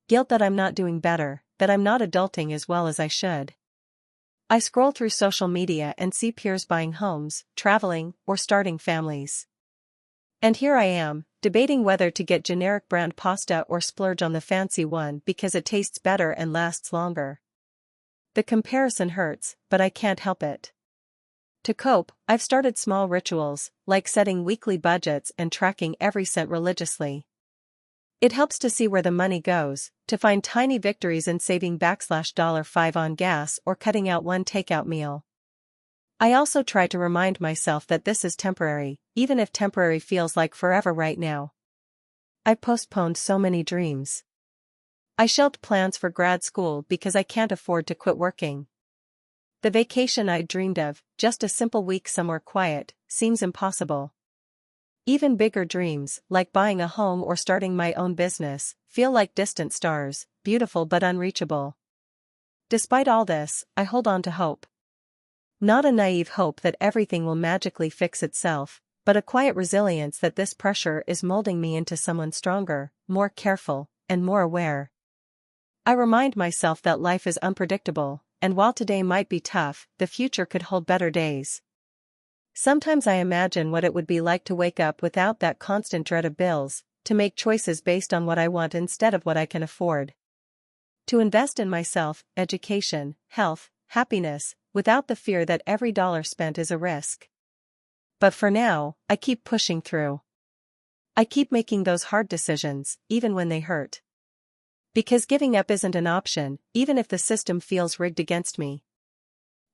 Guilt that I'm not doing better, that I'm not adulting as well as I should. I scroll through social media and see peers buying homes, traveling, or starting families. And here I am, debating whether to get generic brand pasta or splurge on the fancy one because it tastes better and lasts longer. The comparison hurts, but I can't help it. To cope, I've started small rituals, like setting weekly budgets and tracking every cent religiously. It helps to see where the money goes, to find tiny victories in saving $5 on gas or cutting out one takeout meal. I also try to remind myself that this is temporary, even if temporary feels like forever right now. I've postponed so many dreams. I shelved plans for grad school because I can't afford to quit working. The vacation I'd dreamed of, just a simple week somewhere quiet, seems impossible. Even bigger dreams, like buying a home or starting my own business, feel like distant stars, beautiful but unreachable. Despite all this, I hold on to hope. Not a naive hope that everything will magically fix itself, but a quiet resilience that this pressure is molding me into someone stronger, more careful, and more aware. I remind myself that life is unpredictable, and while today might be tough, the future could hold better days. Sometimes I imagine what it would be like to wake up without that constant dread of bills, to make choices based on what I want instead of what I can afford. To invest in myself, education, health, happiness, without the fear that every dollar spent is a risk. But for now, I keep pushing through. I keep making those hard decisions, even when they hurt. Because giving up isn't an option, even if the system feels rigged against me.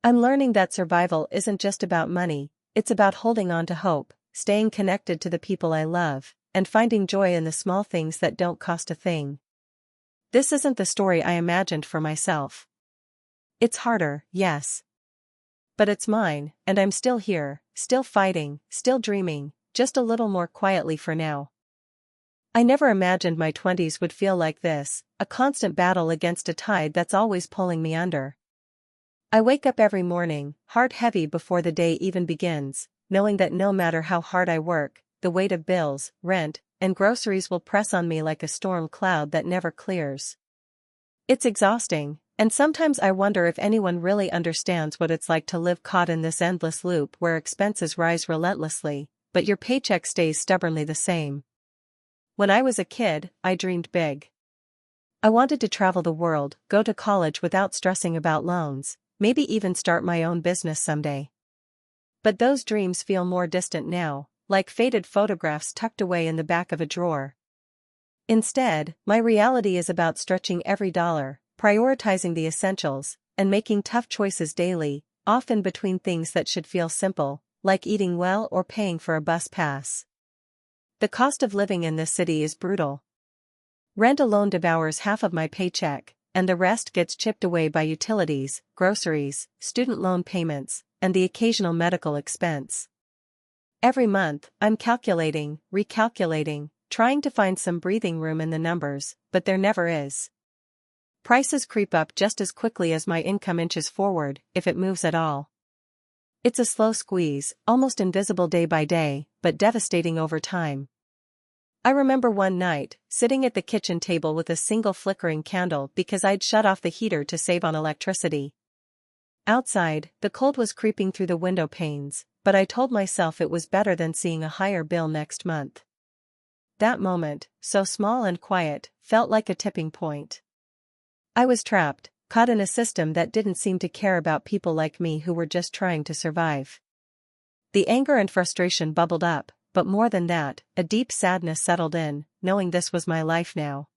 I'm learning that survival isn't just about money, it's about holding on to hope, staying connected to the people I love, and finding joy in the small things that don't cost a thing. This isn't the story I imagined for myself. It's harder, yes. But it's mine, and I'm still here, still fighting, still dreaming, just a little more quietly for now. I never imagined my 20s would feel like this, a constant battle against a tide that's always pulling me under. I wake up every morning, heart heavy before the day even begins, knowing that no matter how hard I work, the weight of bills, rent, and groceries will press on me like a storm cloud that never clears. It's exhausting, And sometimes I wonder if anyone really understands what it's like to live caught in this endless loop where expenses rise relentlessly, but your paycheck stays stubbornly the same. When I was a kid, I dreamed big. I wanted to travel the world, go to college without stressing about loans, maybe even start my own business someday. But those dreams feel more distant now, like faded photographs tucked away in the back of a drawer. Instead, my reality is about stretching every dollar, prioritizing the essentials, and making tough choices daily, often between things that should feel simple, like eating well or paying for a bus pass. The cost of living in this city is brutal. Rent alone devours half of my paycheck, and the rest gets chipped away by utilities, groceries, student loan payments, and the occasional medical expense. Every month, I'm calculating, recalculating, trying to find some breathing room in the numbers, but there never is. Prices creep up just as quickly as my income inches forward, if it moves at all. It's a slow squeeze, almost invisible day by day, but devastating over time. I remember one night, sitting at the kitchen table with a single flickering candle because I'd shut off the heater to save on electricity. Outside, the cold was creeping through the window panes, but I told myself it was better than seeing a higher bill next month. That moment, so small and quiet, felt like a tipping point. I was trapped, caught in a system that didn't seem to care about people like me who were just trying to survive. The anger and frustration bubbled up, but more than that, a deep sadness settled in, knowing this was my life now.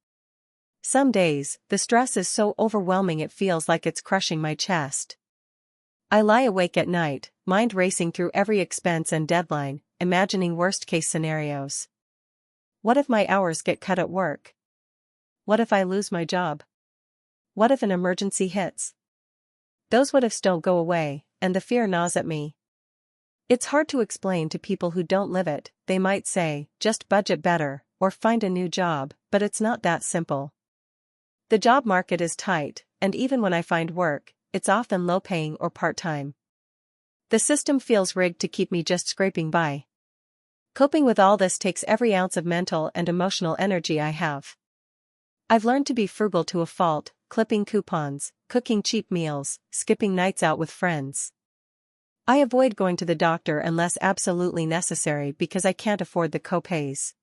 Some days, the stress is so overwhelming it feels like it's crushing my chest. I lie awake at night, mind racing through every expense and deadline, imagining worst-case scenarios. What if my hours get cut at work? What if I lose my job? What if an emergency hits? Those what-ifs don't go away, and the fear gnaws at me. It's hard to explain to people who don't live it. They might say, just budget better, or find a new job, but it's not that simple. The job market is tight, and even when I find work, it's often low-paying or part-time. The system feels rigged to keep me just scraping by. Coping with all this takes every ounce of mental and emotional energy I have. I've learned to be frugal to a fault, clipping coupons, cooking cheap meals, skipping nights out with friends. I avoid going to the doctor unless absolutely necessary because I can't afford the co-pays.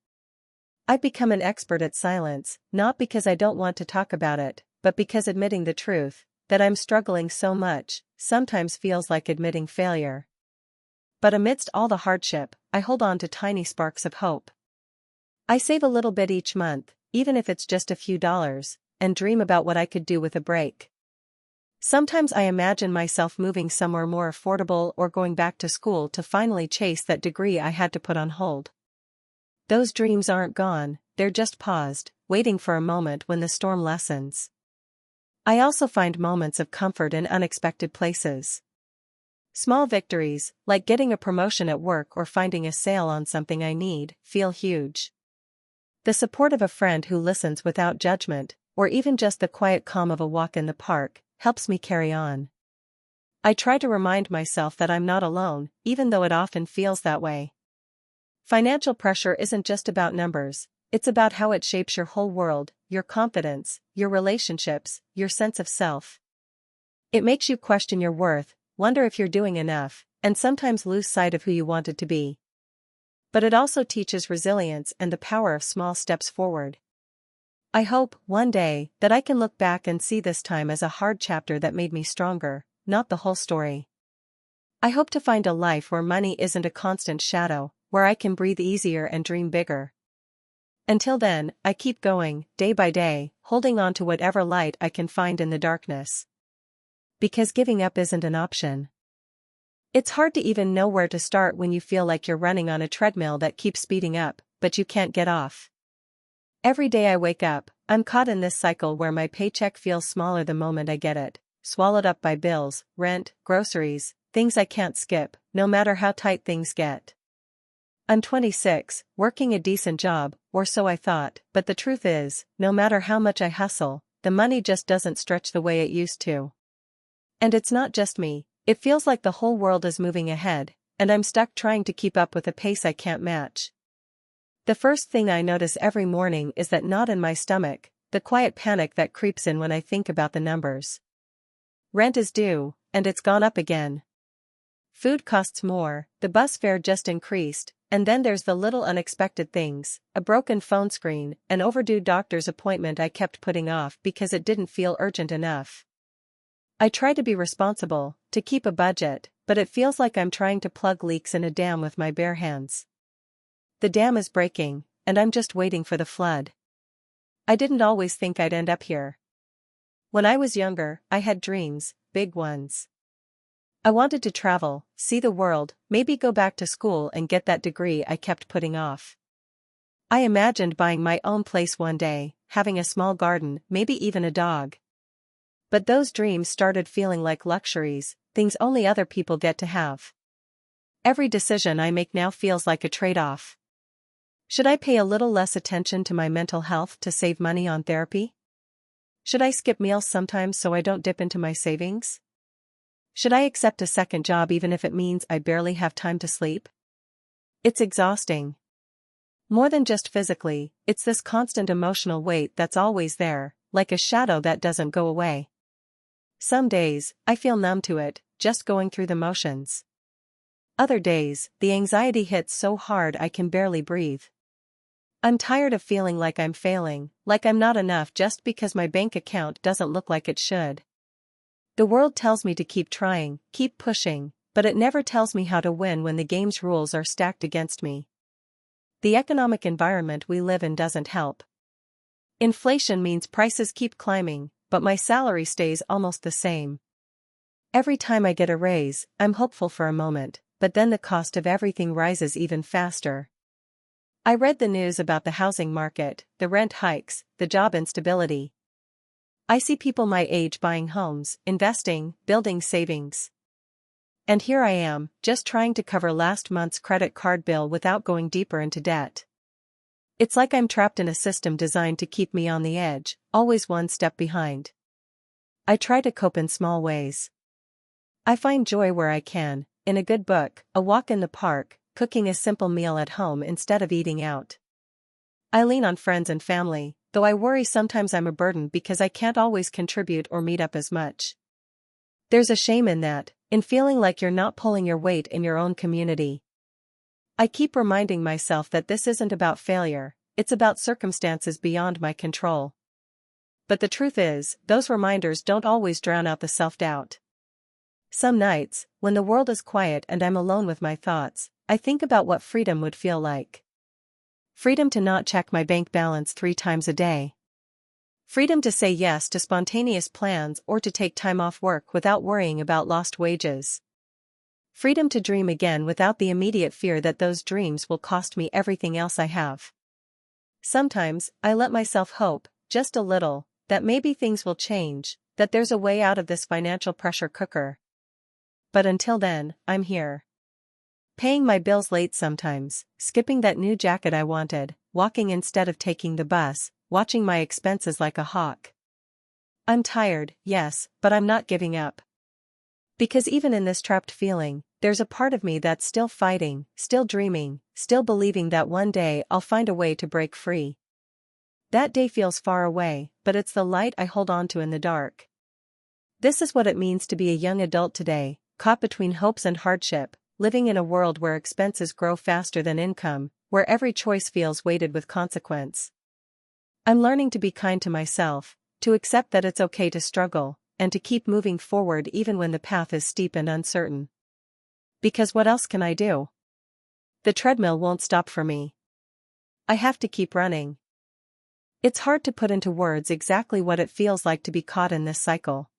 I've become an expert at silence, not because I don't want to talk about it, but because admitting the truth, that I'm struggling so much, sometimes feels like admitting failure. But amidst all the hardship, I hold on to tiny sparks of hope. I save a little bit each month, even if it's just a few dollars, and dream about what I could do with a break. Sometimes I imagine myself moving somewhere more affordable or going back to school to finally chase that degree I had to put on hold. Those dreams aren't gone, they're just paused, waiting for a moment when the storm lessens. I also find moments of comfort in unexpected places. Small victories, like getting a promotion at work or finding a sale on something I need, feel huge. The support of a friend who listens without judgment, or even just the quiet calm of a walk in the park, helps me carry on. I try to remind myself that I'm not alone, even though it often feels that way. Financial pressure isn't just about numbers, it's about how it shapes your whole world, your confidence, your relationships, your sense of self. It makes you question your worth, wonder if you're doing enough, and sometimes lose sight of who you wanted to be. But it also teaches resilience and the power of small steps forward. I hope, one day, that I can look back and see this time as a hard chapter that made me stronger, not the whole story. I hope to find a life where money isn't a constant shadow, where I can breathe easier and dream bigger. Until then, I keep going, day by day, holding on to whatever light I can find in the darkness. Because giving up isn't an option. It's hard to even know where to start when you feel like you're running on a treadmill that keeps speeding up, but you can't get off. Every day I wake up, I'm caught in this cycle where my paycheck feels smaller the moment I get it, swallowed up by bills, rent, groceries, things I can't skip, no matter how tight things get. I'm 26, working a decent job, or so I thought, but the truth is, no matter how much I hustle, the money just doesn't stretch the way it used to. And it's not just me, it feels like the whole world is moving ahead, and I'm stuck trying to keep up with a pace I can't match. The first thing I notice every morning is that knot in my stomach, the quiet panic that creeps in when I think about the numbers. Rent is due, and it's gone up again. Food costs more, the bus fare just increased, and then there's the little unexpected things, a broken phone screen, an overdue doctor's appointment I kept putting off because it didn't feel urgent enough. I try to be responsible, to keep a budget, but it feels like I'm trying to plug leaks in a dam with my bare hands. The dam is breaking, and I'm just waiting for the flood. I didn't always think I'd end up here. When I was younger, I had dreams, big ones. I wanted to travel, see the world, maybe go back to school and get that degree I kept putting off. I imagined buying my own place one day, having a small garden, maybe even a dog. But those dreams started feeling like luxuries, things only other people get to have. Every decision I make now feels like a trade-off. Should I pay a little less attention to my mental health to save money on therapy? Should I skip meals sometimes so I don't dip into my savings? Should I accept a second job even if it means I barely have time to sleep? It's exhausting. More than just physically, it's this constant emotional weight that's always there, like a shadow that doesn't go away. Some days, I feel numb to it, just going through the motions. Other days, the anxiety hits so hard I can barely breathe. I'm tired of feeling like I'm failing, like I'm not enough just because my bank account doesn't look like it should. The world tells me to keep trying, keep pushing, but it never tells me how to win when the game's rules are stacked against me. The economic environment we live in doesn't help. Inflation means prices keep climbing, but my salary stays almost the same. Every time I get a raise, I'm hopeful for a moment, but then the cost of everything rises even faster. I read the news about the housing market, the rent hikes, the job instability. I see people my age buying homes, investing, building savings. And here I am, just trying to cover last month's credit card bill without going deeper into debt. It's like I'm trapped in a system designed to keep me on the edge, always one step behind. I try to cope in small ways. I find joy where I can, in a good book, a walk in the park, cooking a simple meal at home instead of eating out. I lean on friends and family, though I worry sometimes I'm a burden because I can't always contribute or meet up as much. There's a shame in that, in feeling like you're not pulling your weight in your own community. I keep reminding myself that this isn't about failure, it's about circumstances beyond my control. But the truth is, those reminders don't always drown out the self-doubt. Some nights, when the world is quiet and I'm alone with my thoughts, I think about what freedom would feel like. Freedom to not check my bank balance 3 times a day. Freedom to say yes to spontaneous plans or to take time off work without worrying about lost wages. Freedom to dream again without the immediate fear that those dreams will cost me everything else I have. Sometimes, I let myself hope, just a little, that maybe things will change, that there's a way out of this financial pressure cooker. But until then, I'm here. Paying my bills late sometimes, skipping that new jacket I wanted, walking instead of taking the bus, watching my expenses like a hawk. I'm tired, yes, but I'm not giving up. Because even in this trapped feeling, there's a part of me that's still fighting, still dreaming, still believing that one day I'll find a way to break free. That day feels far away, but it's the light I hold on to in the dark. This is what it means to be a young adult today, caught between hopes and hardship, living in a world where expenses grow faster than income, where every choice feels weighted with consequence. I'm learning to be kind to myself, to accept that it's okay to struggle, and to keep moving forward even when the path is steep and uncertain. Because what else can I do? The treadmill won't stop for me. I have to keep running. It's hard to put into words exactly what it feels like to be caught in this cycle.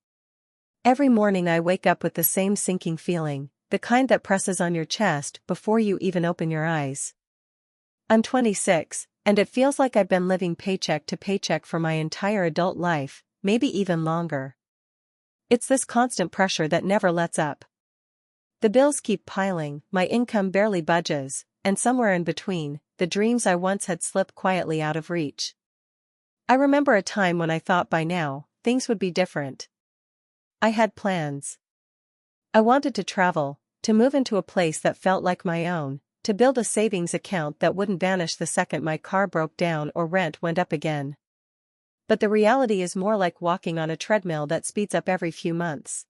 Every morning I wake up with the same sinking feeling, the kind that presses on your chest before you even open your eyes. I'm 26, and it feels like I've been living paycheck to paycheck for my entire adult life, maybe even longer. It's this constant pressure that never lets up. The bills keep piling, my income barely budges, and somewhere in between, the dreams I once had slip quietly out of reach. I remember a time when I thought by now, things would be different. I had plans. I wanted to travel, to move into a place that felt like my own, to build a savings account that wouldn't vanish the second my car broke down or rent went up again. But the reality is more like walking on a treadmill that speeds up every few months.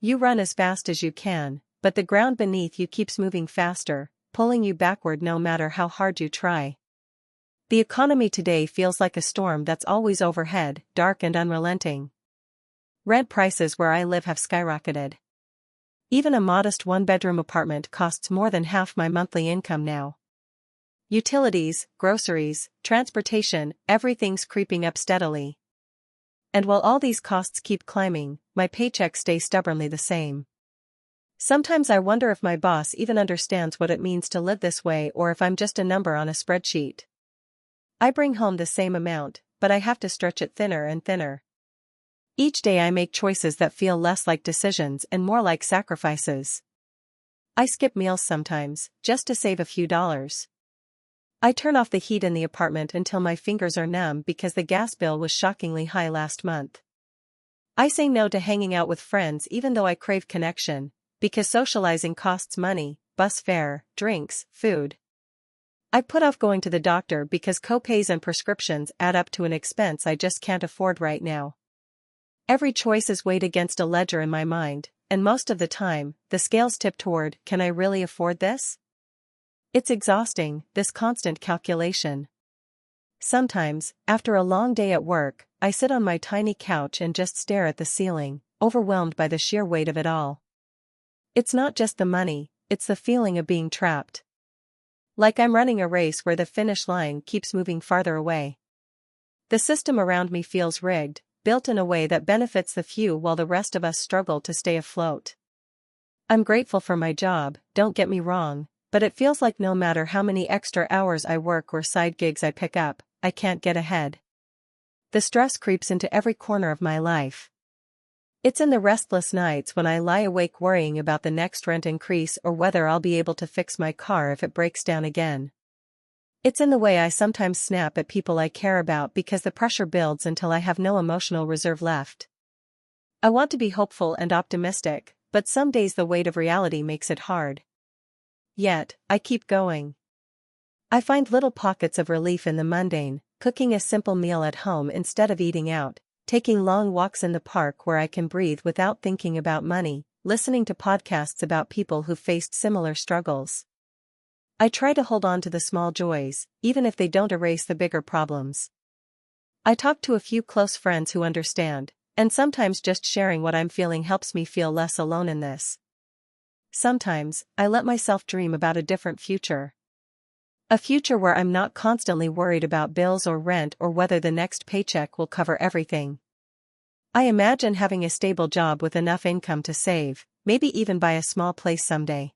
You run as fast as you can, but the ground beneath you keeps moving faster, pulling you backward no matter how hard you try. The economy today feels like a storm that's always overhead, dark and unrelenting. Rent prices where I live have skyrocketed. Even a modest one-bedroom apartment costs more than half my monthly income now. Utilities, groceries, transportation, everything's creeping up steadily. And while all these costs keep climbing, my paychecks stay stubbornly the same. Sometimes I wonder if my boss even understands what it means to live this way or if I'm just a number on a spreadsheet. I bring home the same amount, but I have to stretch it thinner and thinner. Each day I make choices that feel less like decisions and more like sacrifices. I skip meals sometimes, just to save a few dollars. I turn off the heat in the apartment until my fingers are numb because the gas bill was shockingly high last month. I say no to hanging out with friends even though I crave connection, because socializing costs money, bus fare, drinks, food. I put off going to the doctor because co-pays and prescriptions add up to an expense I just can't afford right now. Every choice is weighed against a ledger in my mind, and most of the time, the scales tip toward, can I really afford this? It's exhausting, this constant calculation. Sometimes, after a long day at work, I sit on my tiny couch and just stare at the ceiling, overwhelmed by the sheer weight of it all. It's not just the money, it's the feeling of being trapped. Like I'm running a race where the finish line keeps moving farther away. The system around me feels rigged, built in a way that benefits the few while the rest of us struggle to stay afloat. I'm grateful for my job, don't get me wrong, but it feels like no matter how many extra hours I work or side gigs I pick up, I can't get ahead. The stress creeps into every corner of my life. It's in the restless nights when I lie awake worrying about the next rent increase or whether I'll be able to fix my car if it breaks down again. It's in the way I sometimes snap at people I care about because the pressure builds until I have no emotional reserve left. I want to be hopeful and optimistic, but some days the weight of reality makes it hard. Yet, I keep going. I find little pockets of relief in the mundane, cooking a simple meal at home instead of eating out, taking long walks in the park where I can breathe without thinking about money, listening to podcasts about people who faced similar struggles. I try to hold on to the small joys, even if they don't erase the bigger problems. I talk to a few close friends who understand, and sometimes just sharing what I'm feeling helps me feel less alone in this. Sometimes, I let myself dream about a different future. A future where I'm not constantly worried about bills or rent or whether the next paycheck will cover everything. I imagine having a stable job with enough income to save, maybe even buy a small place someday.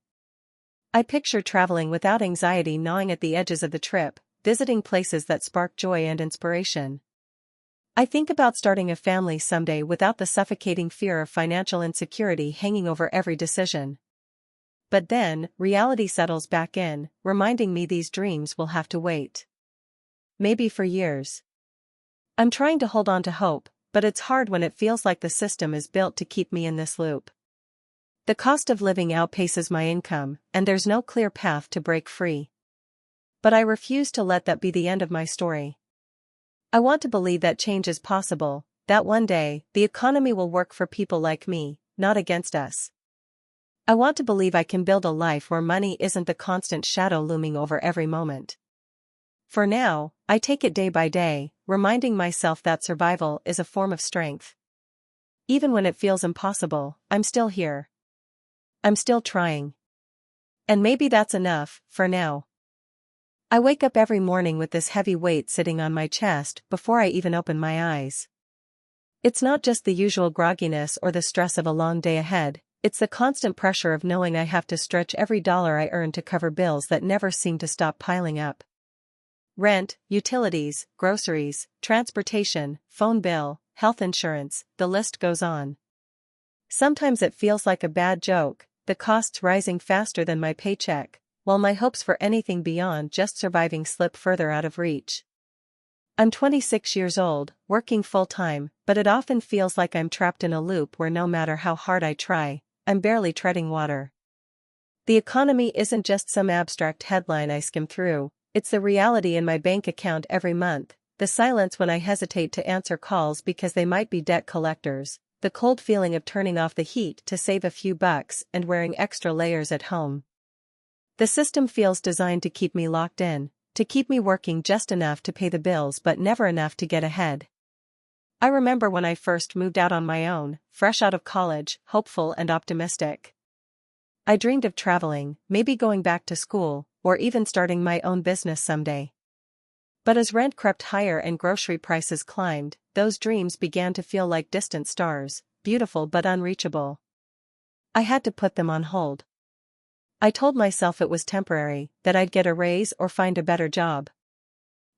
I picture traveling without anxiety gnawing at the edges of the trip, visiting places that spark joy and inspiration. I think about starting a family someday without the suffocating fear of financial insecurity hanging over every decision. But then, reality settles back in, reminding me these dreams will have to wait. Maybe for years. I'm trying to hold on to hope, but it's hard when it feels like the system is built to keep me in this loop. The cost of living outpaces my income, and there's no clear path to break free. But I refuse to let that be the end of my story. I want to believe that change is possible, that one day, the economy will work for people like me, not against us. I want to believe I can build a life where money isn't the constant shadow looming over every moment. For now, I take it day by day, reminding myself that survival is a form of strength. Even when it feels impossible, I'm still here. I'm still trying. And maybe that's enough, for now. I wake up every morning with this heavy weight sitting on my chest before I even open my eyes. It's not just the usual grogginess or the stress of a long day ahead. It's the constant pressure of knowing I have to stretch every dollar I earn to cover bills that never seem to stop piling up. Rent, utilities, groceries, transportation, phone bill, health insurance, the list goes on. Sometimes it feels like a bad joke, the costs rising faster than my paycheck, while my hopes for anything beyond just surviving slip further out of reach. I'm 26 years old, working full-time, but it often feels like I'm trapped in a loop where no matter how hard I try, I'm barely treading water. The economy isn't just some abstract headline I skim through, it's the reality in my bank account every month, the silence when I hesitate to answer calls because they might be debt collectors, the cold feeling of turning off the heat to save a few bucks and wearing extra layers at home. The system feels designed to keep me locked in, to keep me working just enough to pay the bills but never enough to get ahead. I remember when I first moved out on my own, fresh out of college, hopeful and optimistic. I dreamed of traveling, maybe going back to school, or even starting my own business someday. But as rent crept higher and grocery prices climbed, those dreams began to feel like distant stars, beautiful but unreachable. I had to put them on hold. I told myself it was temporary, that I'd get a raise or find a better job.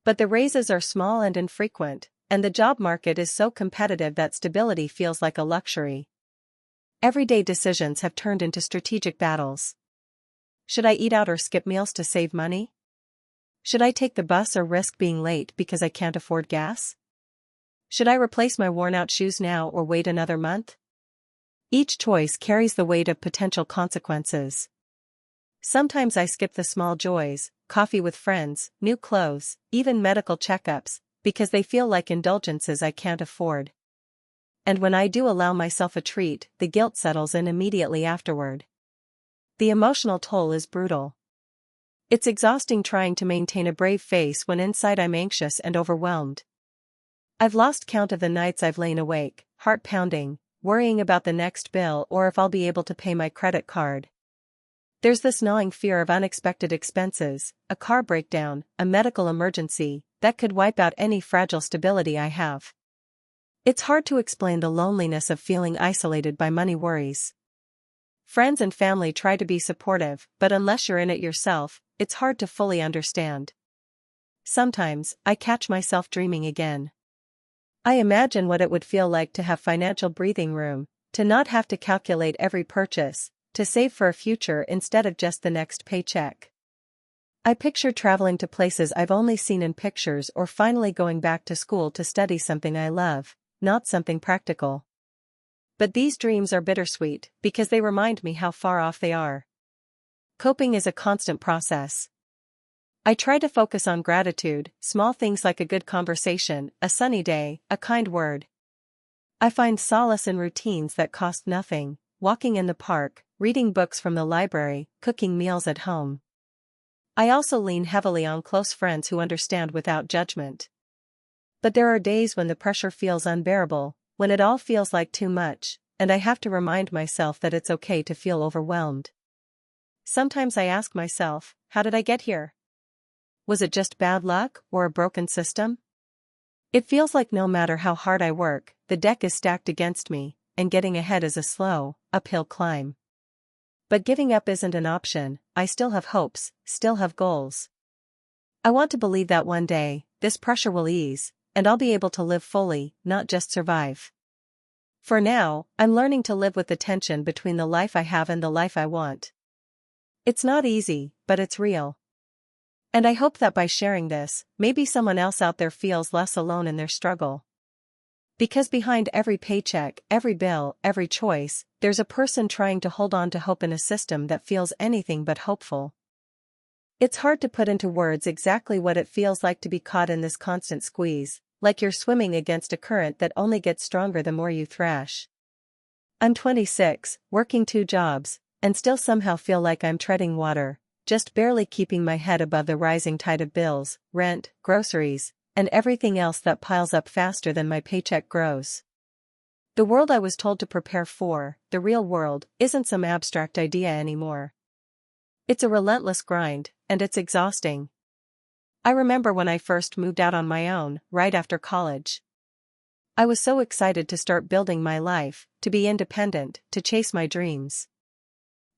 But the raises are small and infrequent, and the job market is so competitive that stability feels like a luxury. Everyday decisions have turned into strategic battles. Should I eat out or skip meals to save money? Should I take the bus or risk being late because I can't afford gas? Should I replace my worn-out shoes now or wait another month? Each choice carries the weight of potential consequences. Sometimes I skip the small joys, coffee with friends, new clothes, even medical checkups, because they feel like indulgences I can't afford. And when I do allow myself a treat, the guilt settles in immediately afterward. The emotional toll is brutal. It's exhausting trying to maintain a brave face when inside I'm anxious and overwhelmed. I've lost count of the nights I've lain awake, heart pounding, worrying about the next bill or if I'll be able to pay my credit card. There's this gnawing fear of unexpected expenses, a car breakdown, a medical emergency, that could wipe out any fragile stability I have. It's hard to explain the loneliness of feeling isolated by money worries. Friends and family try to be supportive, but unless you're in it yourself, it's hard to fully understand. Sometimes, I catch myself dreaming again. I imagine what it would feel like to have financial breathing room, to not have to calculate every purchase, to save for a future instead of just the next paycheck. I picture traveling to places I've only seen in pictures or finally going back to school to study something I love, not something practical. But these dreams are bittersweet because they remind me how far off they are. Coping is a constant process. I try to focus on gratitude, small things like a good conversation, a sunny day, a kind word. I find solace in routines that cost nothing, walking in the park, reading books from the library, cooking meals at home. I also lean heavily on close friends who understand without judgment. But there are days when the pressure feels unbearable, when it all feels like too much, and I have to remind myself that it's okay to feel overwhelmed. Sometimes I ask myself, how did I get here? Was it just bad luck or a broken system? It feels like no matter how hard I work, the deck is stacked against me, and getting ahead is a slow, uphill climb. But giving up isn't an option. I still have hopes, still have goals. I want to believe that one day, this pressure will ease, and I'll be able to live fully, not just survive. For now, I'm learning to live with the tension between the life I have and the life I want. It's not easy, but it's real. And I hope that by sharing this, maybe someone else out there feels less alone in their struggle. Because behind every paycheck, every bill, every choice, there's a person trying to hold on to hope in a system that feels anything but hopeful. It's hard to put into words exactly what it feels like to be caught in this constant squeeze, like you're swimming against a current that only gets stronger the more you thrash. I'm 26, working 2 jobs, and still somehow feel like I'm treading water, just barely keeping my head above the rising tide of bills, rent, groceries, and everything else that piles up faster than my paycheck grows. The world I was told to prepare for, the real world, isn't some abstract idea anymore. It's a relentless grind, and it's exhausting. I remember when I first moved out on my own, right after college. I was so excited to start building my life, to be independent, to chase my dreams.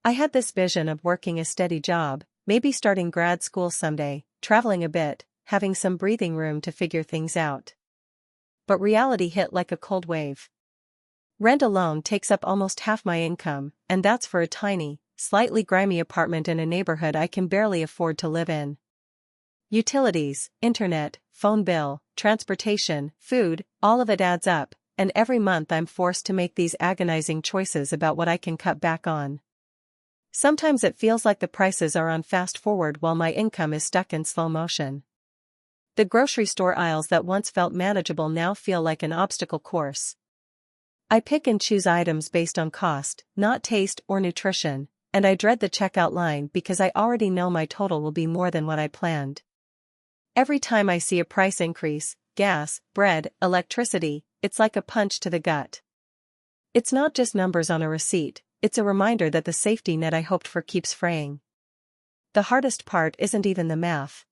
I had this vision of working a steady job, maybe starting grad school someday, traveling a bit, having some breathing room to figure things out. But reality hit like a cold wave. Rent alone takes up almost half my income, and that's for a tiny, slightly grimy apartment in a neighborhood I can barely afford to live in. Utilities, internet, phone bill, transportation, food, all of it adds up, and every month I'm forced to make these agonizing choices about what I can cut back on. Sometimes it feels like the prices are on fast forward while my income is stuck in slow motion. The grocery store aisles that once felt manageable now feel like an obstacle course. I pick and choose items based on cost, not taste or nutrition, and I dread the checkout line because I already know my total will be more than what I planned. Every time I see a price increase, gas, bread, electricity, it's like a punch to the gut. It's not just numbers on a receipt, it's a reminder that the safety net I hoped for keeps fraying. The hardest part isn't even the math.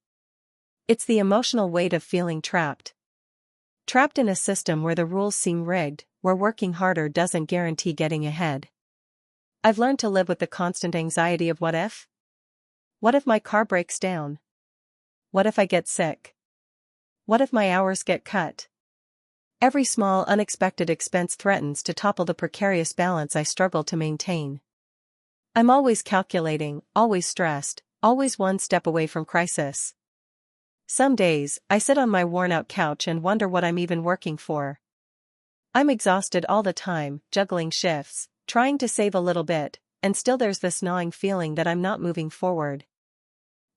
It's the emotional weight of feeling trapped. Trapped in a system where the rules seem rigged, where working harder doesn't guarantee getting ahead. I've learned to live with the constant anxiety of what if? What if my car breaks down? What if I get sick? What if my hours get cut? Every small unexpected expense threatens to topple the precarious balance I struggle to maintain. I'm always calculating, always stressed, always one step away from crisis. Some days, I sit on my worn-out couch and wonder what I'm even working for. I'm exhausted all the time, juggling shifts, trying to save a little bit, and still there's this gnawing feeling that I'm not moving forward.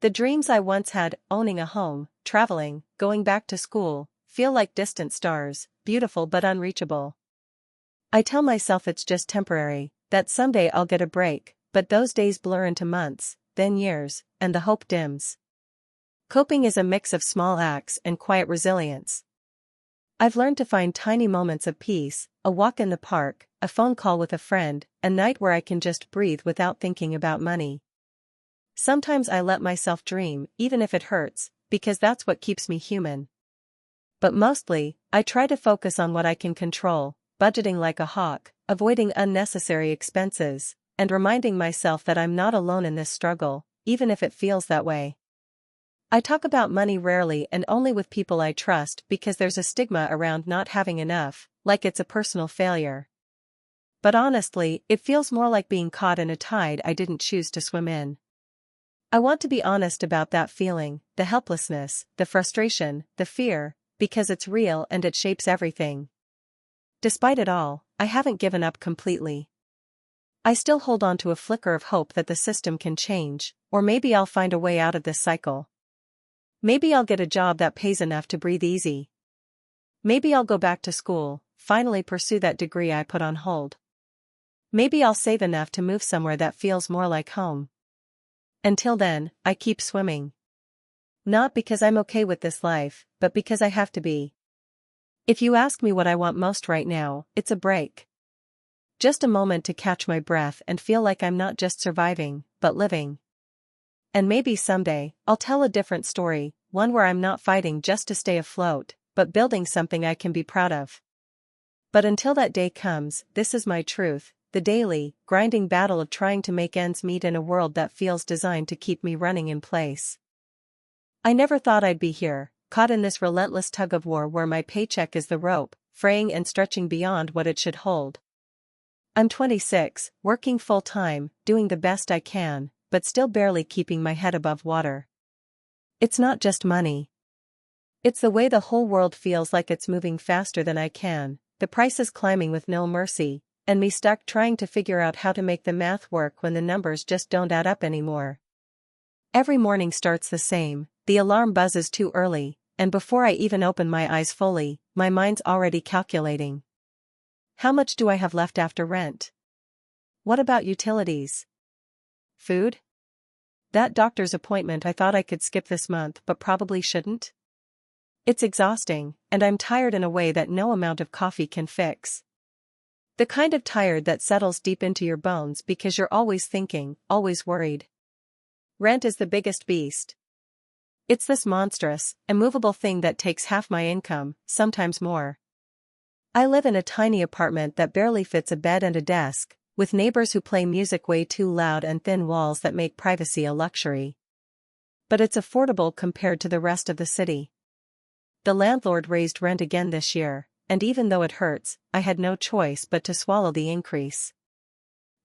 The dreams I once had, owning a home, traveling, going back to school, feel like distant stars, beautiful but unreachable. I tell myself it's just temporary, that someday I'll get a break, but those days blur into months, then years, and the hope dims. Coping is a mix of small acts and quiet resilience. I've learned to find tiny moments of peace, a walk in the park, a phone call with a friend, a night where I can just breathe without thinking about money. Sometimes I let myself dream, even if it hurts, because that's what keeps me human. But mostly, I try to focus on what I can control, budgeting like a hawk, avoiding unnecessary expenses, and reminding myself that I'm not alone in this struggle, even if it feels that way. I talk about money rarely and only with people I trust because there's a stigma around not having enough, like it's a personal failure. But honestly, it feels more like being caught in a tide I didn't choose to swim in. I want to be honest about that feeling, the helplessness, the frustration, the fear, because it's real and it shapes everything. Despite it all, I haven't given up completely. I still hold on to a flicker of hope that the system can change, or maybe I'll find a way out of this cycle. Maybe I'll get a job that pays enough to breathe easy. Maybe I'll go back to school, finally pursue that degree I put on hold. Maybe I'll save enough to move somewhere that feels more like home. Until then, I keep swimming. Not because I'm okay with this life, but because I have to be. If you ask me what I want most right now, it's a break. Just a moment to catch my breath and feel like I'm not just surviving, but living. And maybe someday, I'll tell a different story, one where I'm not fighting just to stay afloat, but building something I can be proud of. But until that day comes, this is my truth, the daily, grinding battle of trying to make ends meet in a world that feels designed to keep me running in place. I never thought I'd be here, caught in this relentless tug-of-war where my paycheck is the rope, fraying and stretching beyond what it should hold. I'm 26, working full-time, doing the best I can, but still barely keeping my head above water. It's not just money. It's the way the whole world feels like it's moving faster than I can, the prices climbing with no mercy, and me stuck trying to figure out how to make the math work when the numbers just don't add up anymore. Every morning starts the same, the alarm buzzes too early, and before I even open my eyes fully, my mind's already calculating. How much do I have left after rent? What about utilities? Food? That doctor's appointment I thought I could skip this month but probably shouldn't? It's exhausting, and I'm tired in a way that no amount of coffee can fix. The kind of tired that settles deep into your bones because you're always thinking, always worried. Rent is the biggest beast. It's this monstrous, immovable thing that takes half my income, sometimes more. I live in a tiny apartment that barely fits a bed and a desk, with neighbors who play music way too loud and thin walls that make privacy a luxury. But it's affordable compared to the rest of the city. The landlord raised rent again this year, and even though it hurts, I had no choice but to swallow the increase.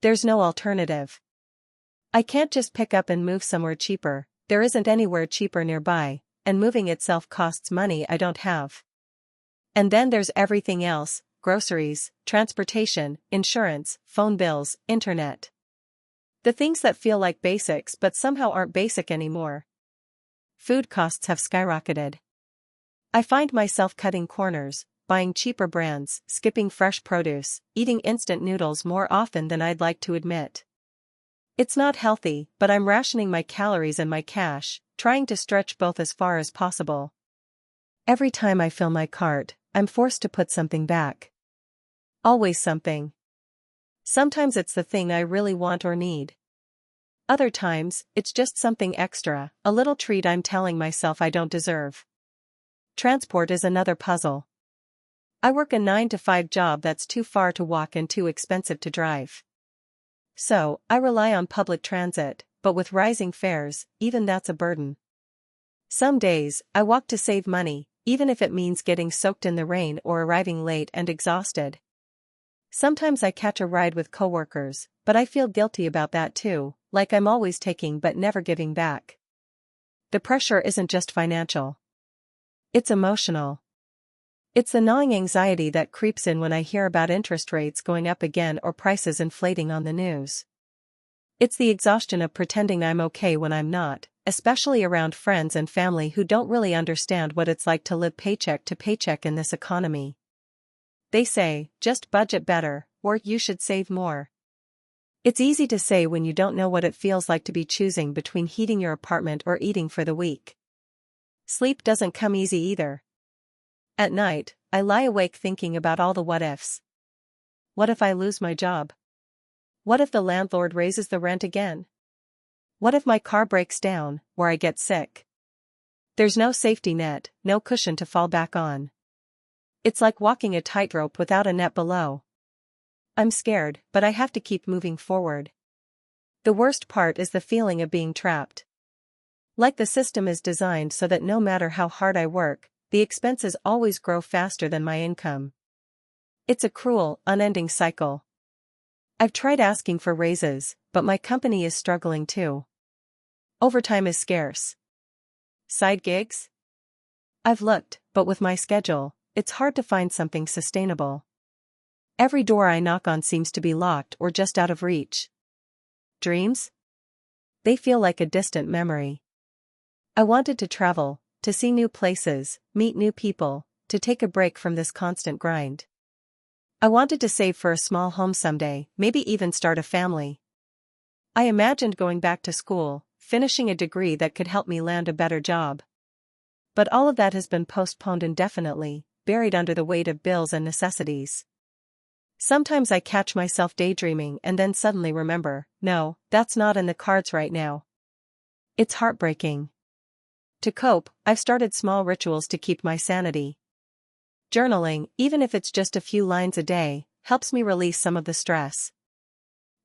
There's no alternative. I can't just pick up and move somewhere cheaper, there isn't anywhere cheaper nearby, and moving itself costs money I don't have. And then there's everything else, groceries, transportation, insurance, phone bills, internet. The things that feel like basics but somehow aren't basic anymore. Food costs have skyrocketed. I find myself cutting corners, buying cheaper brands, skipping fresh produce, eating instant noodles more often than I'd like to admit. It's not healthy, but I'm rationing my calories and my cash, trying to stretch both as far as possible. Every time I fill my cart, I'm forced to put something back. Always something. Sometimes it's the thing I really want or need. Other times, it's just something extra, a little treat I'm telling myself I don't deserve. Transport is another puzzle. I work a 9-to-5 job that's too far to walk and too expensive to drive. So, I rely on public transit, but with rising fares, even that's a burden. Some days, I walk to save money, even if it means getting soaked in the rain or arriving late and exhausted. Sometimes I catch a ride with coworkers, but I feel guilty about that too, like I'm always taking but never giving back. The pressure isn't just financial. It's emotional. It's the gnawing anxiety that creeps in when I hear about interest rates going up again or prices inflating on the news. It's the exhaustion of pretending I'm okay when I'm not, especially around friends and family who don't really understand what it's like to live paycheck to paycheck in this economy. They say, just budget better, or you should save more. It's easy to say when you don't know what it feels like to be choosing between heating your apartment or eating for the week. Sleep doesn't come easy either. At night, I lie awake thinking about all the what-ifs. What if I lose my job? What if the landlord raises the rent again? What if my car breaks down, or I get sick? There's no safety net, no cushion to fall back on. It's like walking a tightrope without a net below. I'm scared, but I have to keep moving forward. The worst part is the feeling of being trapped. Like the system is designed so that no matter how hard I work, the expenses always grow faster than my income. It's a cruel, unending cycle. I've tried asking for raises, but my company is struggling too. Overtime is scarce. Side gigs? I've looked, but with my schedule, it's hard to find something sustainable. Every door I knock on seems to be locked or just out of reach. Dreams? They feel like a distant memory. I wanted to travel, to see new places, meet new people, to take a break from this constant grind. I wanted to save for a small home someday, maybe even start a family. I imagined going back to school, finishing a degree that could help me land a better job. But all of that has been postponed indefinitely, buried under the weight of bills and necessities. Sometimes I catch myself daydreaming and then suddenly remember, no, that's not in the cards right now. It's heartbreaking. To cope, I've started small rituals to keep my sanity. Journaling, even if it's just a few lines a day, helps me release some of the stress.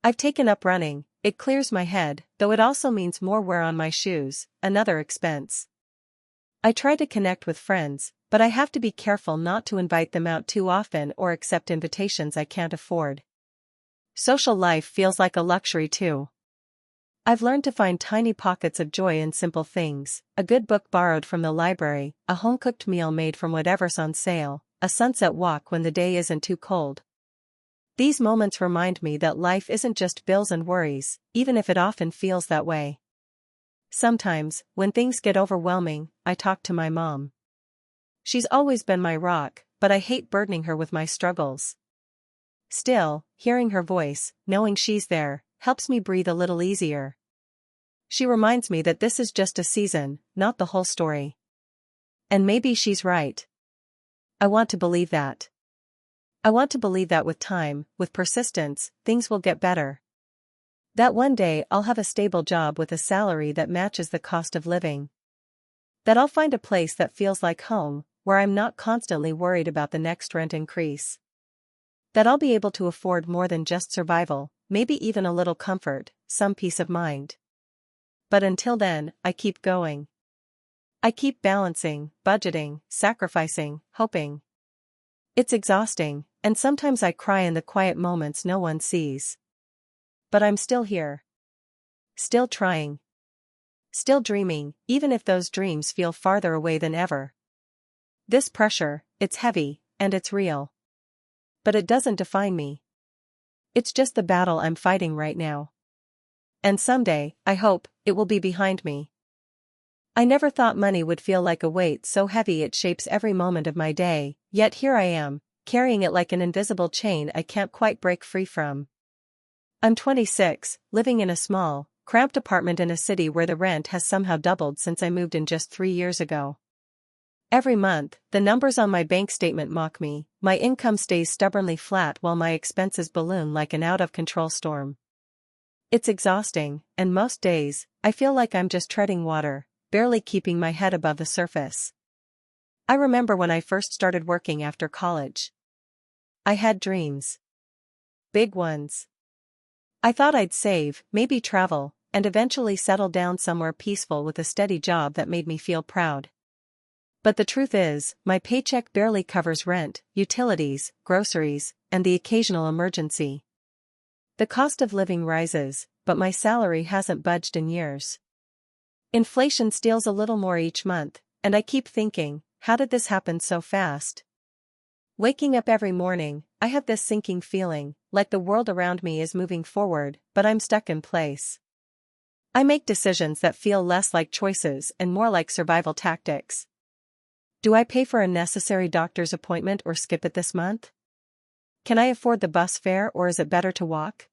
I've taken up running. It clears my head, though it also means more wear on my shoes, another expense. I try to connect with friends, but I have to be careful not to invite them out too often or accept invitations I can't afford. Social life feels like a luxury too. I've learned to find tiny pockets of joy in simple things, a good book borrowed from the library, a home-cooked meal made from whatever's on sale, a sunset walk when the day isn't too cold. These moments remind me that life isn't just bills and worries, even if it often feels that way. Sometimes, when things get overwhelming, I talk to my mom. She's always been my rock, but I hate burdening her with my struggles. Still, hearing her voice, knowing she's there, helps me breathe a little easier. She reminds me that this is just a season, not the whole story. And maybe she's right. I want to believe that. I want to believe that with time, with persistence, things will get better. That one day I'll have a stable job with a salary that matches the cost of living. That I'll find a place that feels like home, where I'm not constantly worried about the next rent increase. That I'll be able to afford more than just survival, maybe even a little comfort, some peace of mind. But until then, I keep going. I keep balancing, budgeting, sacrificing, hoping. It's exhausting, and sometimes I cry in the quiet moments no one sees. But I'm still here. Still trying. Still dreaming, even if those dreams feel farther away than ever. This pressure, it's heavy, and it's real. But it doesn't define me. It's just the battle I'm fighting right now. And someday, I hope, it will be behind me. I never thought money would feel like a weight so heavy it shapes every moment of my day, yet here I am, carrying it like an invisible chain I can't quite break free from. I'm 26, living in a small, cramped apartment in a city where the rent has somehow doubled since I moved in just 3 years ago. Every month, the numbers on my bank statement mock me. My income stays stubbornly flat while my expenses balloon like an out-of-control storm. It's exhausting, and most days, I feel like I'm just treading water, barely keeping my head above the surface. I remember when I first started working after college. I had dreams. Big ones. I thought I'd save, maybe travel, and eventually settle down somewhere peaceful with a steady job that made me feel proud. But the truth is, my paycheck barely covers rent, utilities, groceries, and the occasional emergency. The cost of living rises, but my salary hasn't budged in years. Inflation steals a little more each month, and I keep thinking, how did this happen so fast? Waking up every morning, I have this sinking feeling, like the world around me is moving forward, but I'm stuck in place. I make decisions that feel less like choices and more like survival tactics. Do I pay for a necessary doctor's appointment or skip it this month? Can I afford the bus fare or is it better to walk?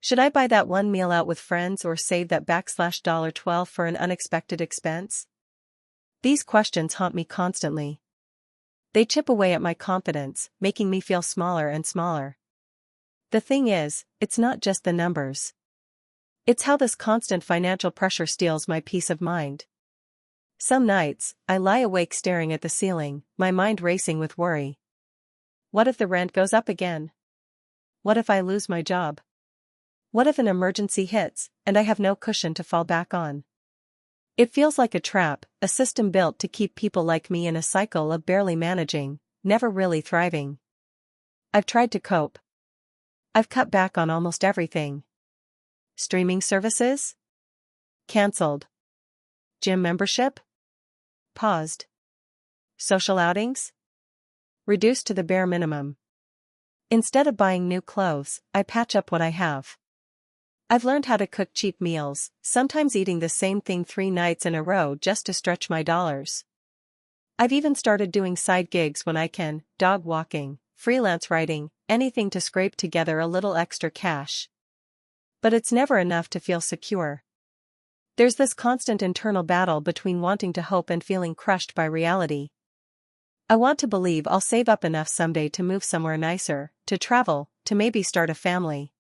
Should I buy that one meal out with friends or save that $12 for an unexpected expense? These questions haunt me constantly. They chip away at my confidence, making me feel smaller and smaller. The thing is, it's not just the numbers. It's how this constant financial pressure steals my peace of mind. Some nights, I lie awake staring at the ceiling, my mind racing with worry. What if the rent goes up again? What if I lose my job? What if an emergency hits, and I have no cushion to fall back on? It feels like a trap, a system built to keep people like me in a cycle of barely managing, never really thriving. I've tried to cope. I've cut back on almost everything. Streaming services? Cancelled. Gym membership? Paused. Social outings? Reduced to the bare minimum. Instead of buying new clothes, I patch up what I have. I've learned how to cook cheap meals, sometimes eating the same thing 3 nights in a row just to stretch my dollars. I've even started doing side gigs when I can, dog walking, freelance writing, anything to scrape together a little extra cash. But it's never enough to feel secure. There's this constant internal battle between wanting to hope and feeling crushed by reality. I want to believe I'll save up enough someday to move somewhere nicer, to travel, to maybe start a family.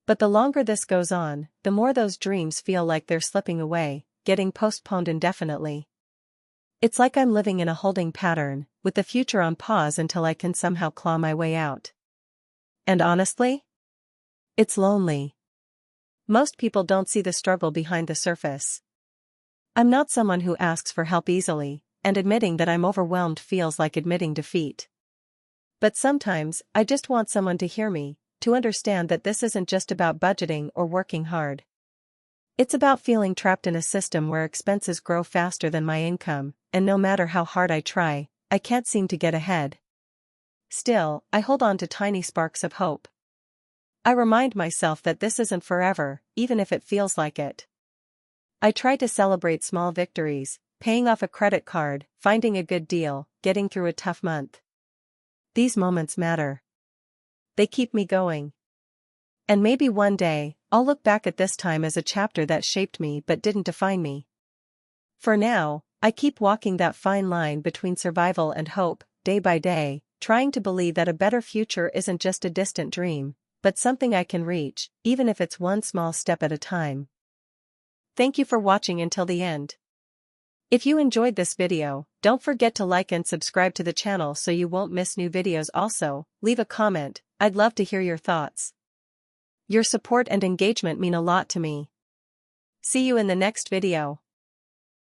But the longer this goes on, the more those dreams feel like they're slipping away, getting postponed indefinitely. It's like I'm living in a holding pattern, with the future on pause until I can somehow claw my way out. And honestly? It's lonely. Most people don't see the struggle behind the surface. I'm not someone who asks for help easily, and admitting that I'm overwhelmed feels like admitting defeat. But sometimes, I just want someone to hear me, to understand that this isn't just about budgeting or working hard. It's about feeling trapped in a system where expenses grow faster than my income, and no matter how hard I try, I can't seem to get ahead. Still, I hold on to tiny sparks of hope. I remind myself that this isn't forever, even if it feels like it. I try to celebrate small victories, paying off a credit card, finding a good deal, getting through a tough month. These moments matter. They keep me going. And maybe one day, I'll look back at this time as a chapter that shaped me but didn't define me. For now, I keep walking that fine line between survival and hope, day by day, trying to believe that a better future isn't just a distant dream, but something I can reach, even if it's one small step at a time. Thank you for watching until the end. If you enjoyed this video, don't forget to like and subscribe to the channel so you won't miss new videos. Also, leave a comment, I'd love to hear your thoughts. Your support and engagement mean a lot to me. See you in the next video.